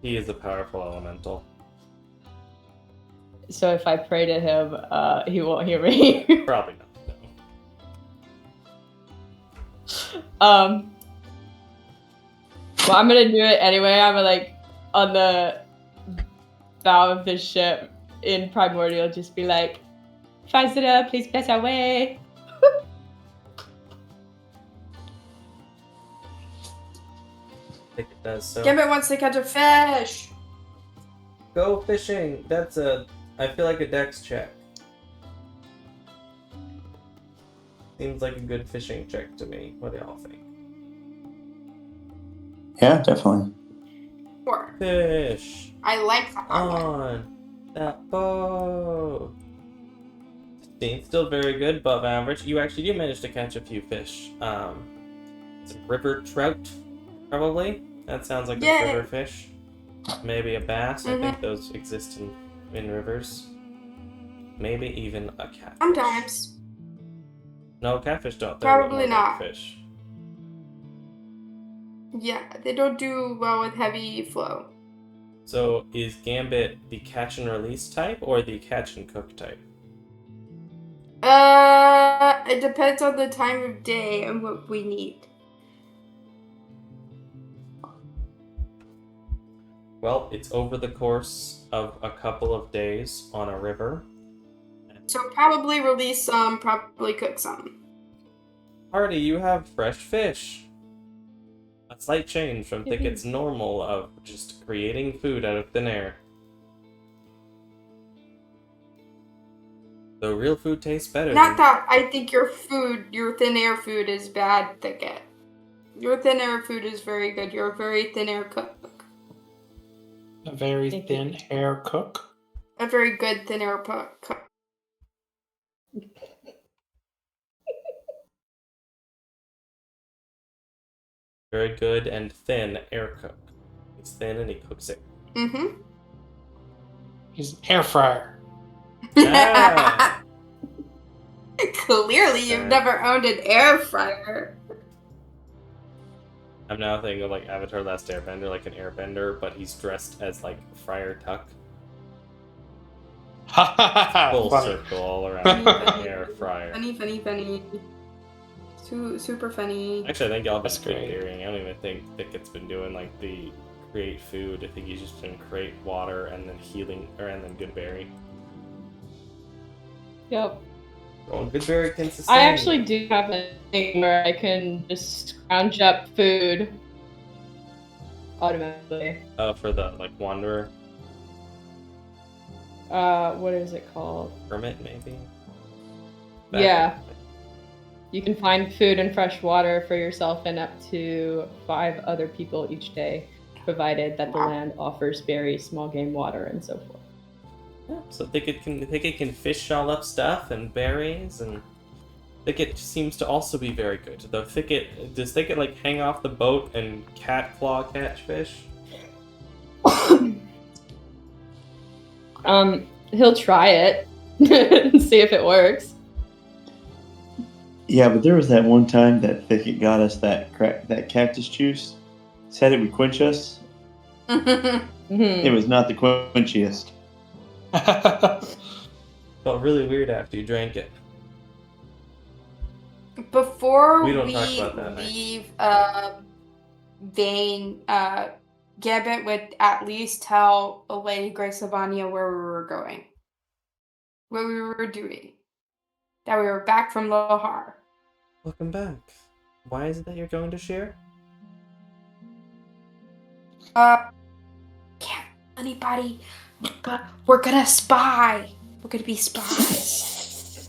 He is a powerful elemental. So if I pray to him, he won't hear me. Probably not. Well, I'm gonna do it anyway. I'm like on the bow of the ship in Primordial, just be like, Fizada, please bless our way. I think it does so. Gambit wants to catch a fish. Go fishing! That's I feel like a dex check. Seems like a good fishing check to me. What do y'all think? Yeah, definitely. Sure. Fish! I like that one. On that boat! It's still very good, above average. You actually do manage to catch a few fish. Some river trout, probably. That sounds like Yay. a river fish. Maybe a bass. I think those exist in rivers. Maybe even a catfish. Sometimes. No, catfish don't. They're Probably more like not. fish. Yeah, they don't do well with heavy flow. So is Gambit the catch and release type or the catch and cook type? It depends on the time of day and what we need. Well, it's over the course of a couple of days on a river. So probably release some, probably cook some. Party, you have fresh fish. A slight change from Thicket's normal of just creating food out of thin air. The real food tastes better. Not that I think your thin air food is bad, Thicket. Your thin air food is very good. You're a very thin air cook. A very thin air cook. A very good thin air cook. Very good and thin air cook. He's thin and he cooks it. Mm-hmm. He's an air fryer. Ah! Clearly, you've never owned an air fryer. I'm now thinking of like Avatar: Last Airbender, like an airbender, but he's dressed as like Friar Tuck. Full Funny. circle all around. Air fryer. Funny. Super funny. Actually, I think y'all been That's great. figuring. I don't even think Thicket's been doing like the create food. I think he's just been create water and then healing, and then good berry. Yep. Well, good berry can sustain. I actually do have a thing where I can just scrounge up food automatically. For the like wanderer What is it called? hermit, maybe. Yeah. You can find food and fresh water for yourself and up to 5 other people each day, provided that the land offers berries, small game, water, and so forth. Yeah, so Thicket can fish all up stuff and berries, and Thicket seems to also be very good. Though does Thicket like hang off the boat and cat claw catch fish? He'll try it and see if it works. Yeah, but there was that one time that Thicket got us that cactus juice. Said it would quench us. It was not the quenchiest. Felt really weird after you drank it. Before We we don't talk about that, right? leave Vane, Gambit would at least tell Lady Grace Lavania where we were going. What we were doing. That we were back from Lohar. Welcome back. Why is it that you're going to share? Can't tell anybody, but we're gonna spy. We're gonna be spies.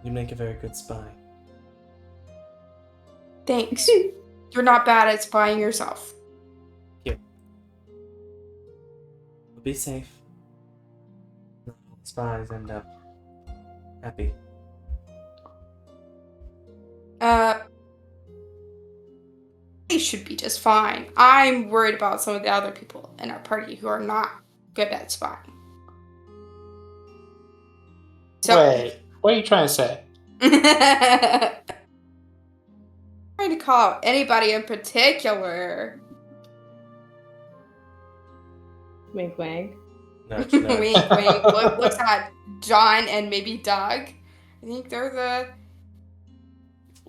You make a very good spy. Thanks. You're not bad at spying yourself. Be safe. Not all spies end up happy. They should be just fine. I'm worried about some of the other people in our party who are not good at spying. So, Wait, what are you trying to say? trying to call out anybody in particular. Wink, wink. Nudge, nudge. Wink, wink. Looks at John and maybe Doug. I think they're the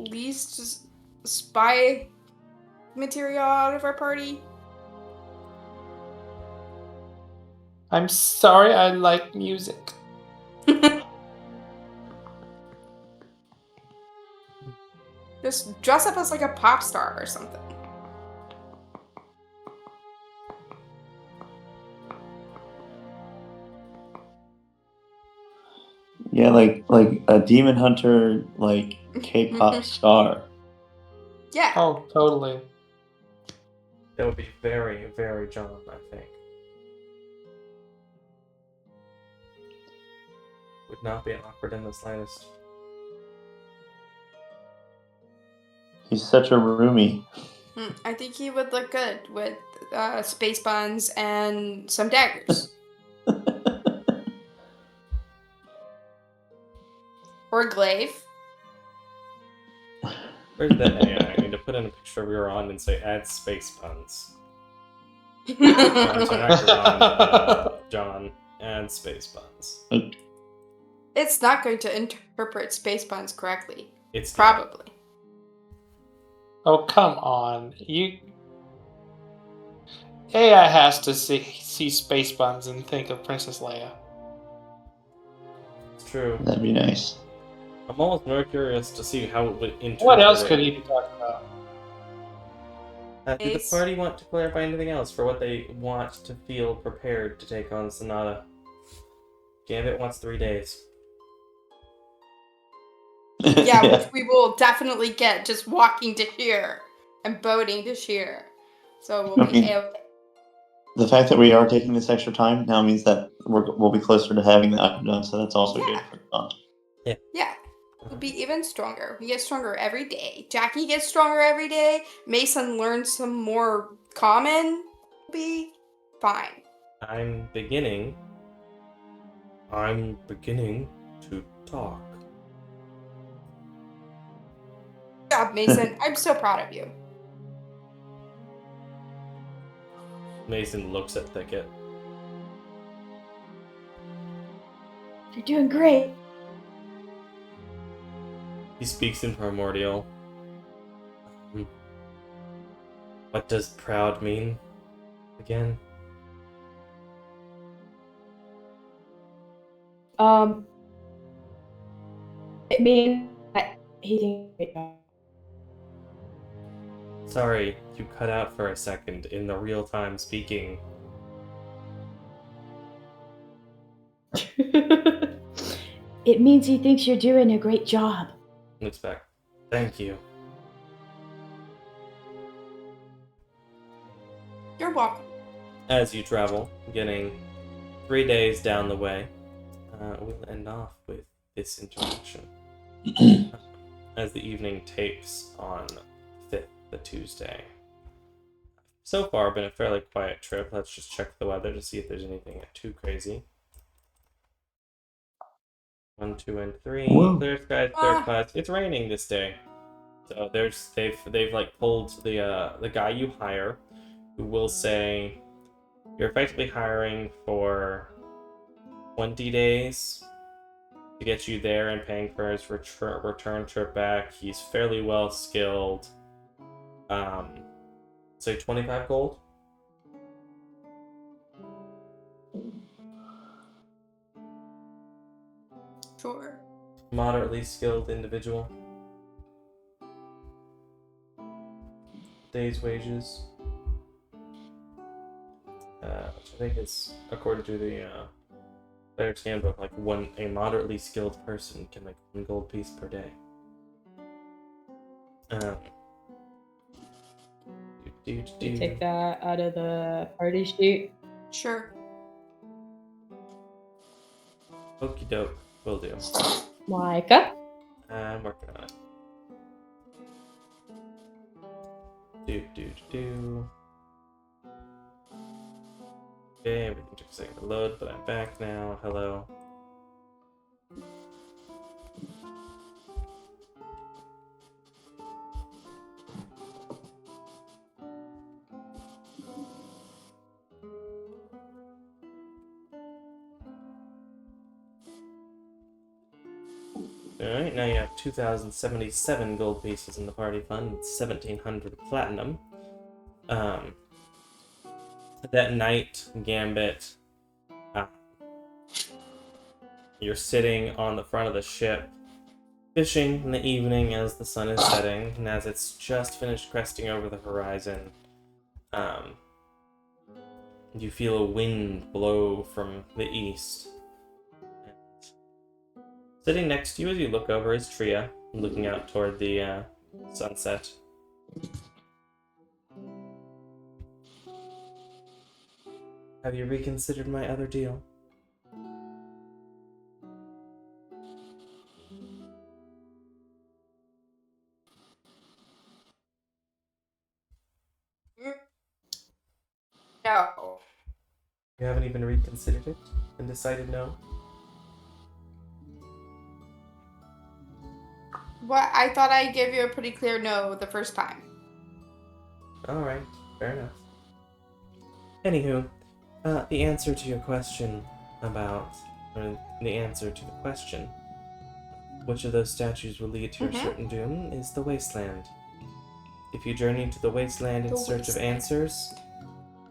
least spy material out of our party. I'm sorry, I like music. Just dress up as like a pop star or something. Yeah, like a demon hunter, like K-pop star. Yeah. Oh, totally. That would be very, very John, I think. Would not be awkward in the slightest. He's such a roomie. I think he would look good with space buns and some daggers. Or glaive. Where's that AI? I need to put in a picture of Ron and say add space puns. Sorry, not Ron, John. Add space puns. It's not going to interpret space buns correctly. It's Probably. Oh, come on. AI has to see space buns and think of Princess Leia. It's true. That'd be nice. I'm almost more curious to see how it would interpret. What else could he be talking about? Did the party want to clarify anything else for what they want to feel prepared to take on Sonata? Gambit wants 3 days. Yeah, which we will definitely get just walking to here and boating to here. So we'll be Okay. able. The fact that we are taking this extra time now means that we'll be closer to having the item done, so that's also good for the bond. Yeah. We'll be even stronger. We get stronger every day. Jackie gets stronger every day. Mason learns some more common. We'll be fine. I'm beginning to talk. Good job, Mason. I'm so proud of you. Mason looks at Thicket. You're doing great. He speaks in Primordial. What does proud mean again? It means that he's doing a great job. Sorry, you cut out for a second in the real-time speaking. It means he thinks you're doing a great job. Looks back. Thank you. You're welcome. As you travel, getting 3 days down the way, we'll end off with this interaction. As the evening takes on 5th, the Tuesday. So far, been a fairly quiet trip. Let's just check the weather to see if there's anything too crazy. 1, 2, and 3. Whoa. Clear skies, clear clouds. It's raining this day. So they've like pulled the guy you hire, who will say you're effectively hiring for 20 days to get you there and paying for his return trip back. He's fairly well skilled. Say 25 gold. Sure. Moderately skilled individual. Day's wages. Which I think is, according to the Player's Handbook, like a moderately skilled person can make 1 gold piece per day. You take that out of the party sheet. Sure. Okie doke, will do. Micah. I'm working on it. Okay, everything took a second to load, but I'm back now. Hello. Alright, now you have 2,077 gold pieces in the party fund, 1,700 platinum. That night, Gambit, you're sitting on the front of the ship, fishing in the evening as the sun is setting, and as it's just finished cresting over the horizon, you feel a wind blow from the east. Sitting next to you as you look over is Tria, looking out toward the sunset. Have you reconsidered my other deal? No. You haven't even reconsidered it and decided no? What? I thought I gave you a pretty clear no the first time. Alright, fair enough. Anywho, the answer to your question about, or the answer to the question, which of those statues will lead to your certain doom, is the wasteland. If you journey to the wasteland in search of answers,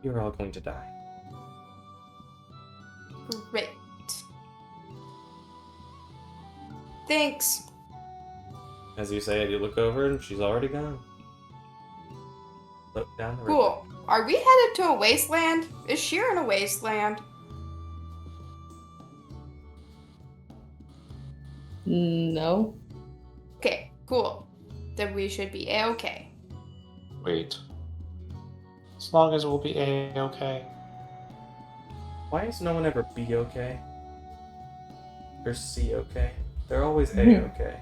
you're all going to die. Great. Thanks. As you say it, you look over and she's already gone. Look down the river. Cool. Are we headed to a wasteland? Is Sheer in a wasteland? No. Okay, cool. Then we should be A-okay. Wait. As long as we'll be A-okay. Why is no one ever B okay? Or C okay? They're always A okay.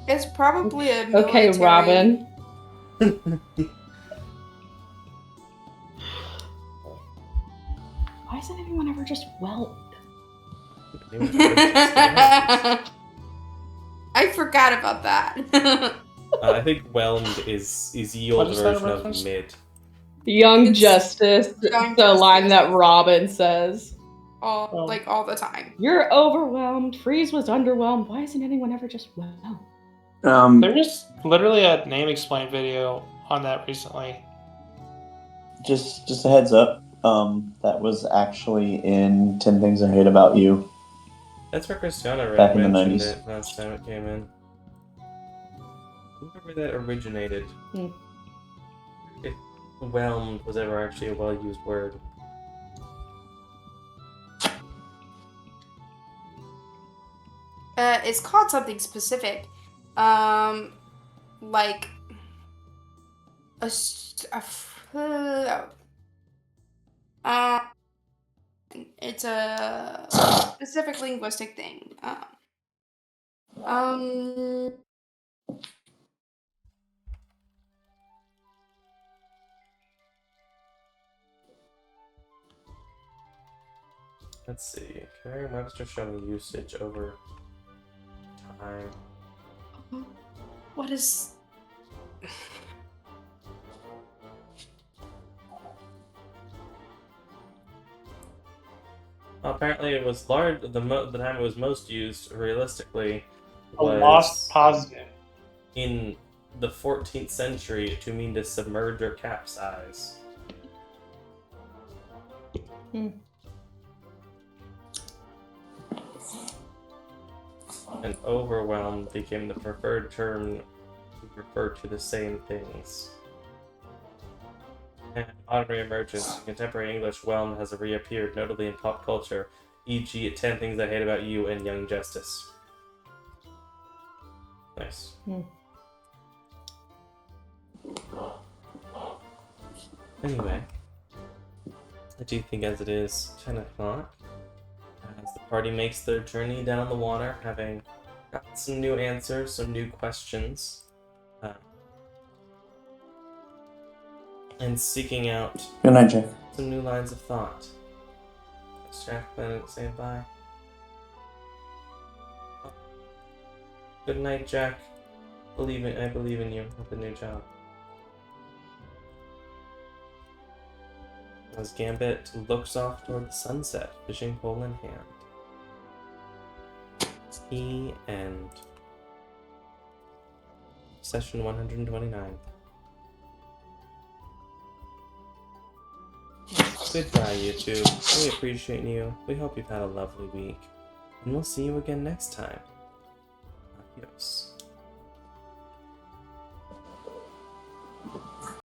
It's probably a military... Okay, Robin. Why isn't anyone ever just whelmed? I forgot about that. I think whelmed is the old What is that version of reference? mid. Young It's Justice, Young the line Justice. that Robin says. all the time. You're overwhelmed. Freeze was underwhelmed. Why isn't anyone ever just whelmed? There was literally a name explain video on that recently. Just a heads up. That was actually in 10 Things I Hate About You. That's where Christiana Back in the mentioned 90s. it last time it came in. Whoever that originated. If whelmed was ever actually a well-used word. It's called something specific. Like it's a specific linguistic thing. Let's see. Merriam-Webster showing usage over time. What is... Apparently, it was large. The time it was most used, realistically, A was lost positive. in the 14th century to mean to submerge or capsize. And overwhelmed became the preferred term to refer to the same things. And on re-emergence, in contemporary English, whelmed has reappeared, notably in pop culture, e.g. 10 Things I Hate About You and Young Justice. Nice. Anyway, I do think as it is 10 o'clock, as the party makes their journey down the water, having got some new answers, some new questions, and seeking out Good night, Jack. some new lines of thought. Thanks, Jack. Bennett saying bye. Good night, Jack. I believe in you with the new job. As Gambit looks off toward the sunset, fishing pole in hand. The end. Session 129. Goodbye, YouTube. We appreciate you. We hope you've had a lovely week. And we'll see you again next time. Adios.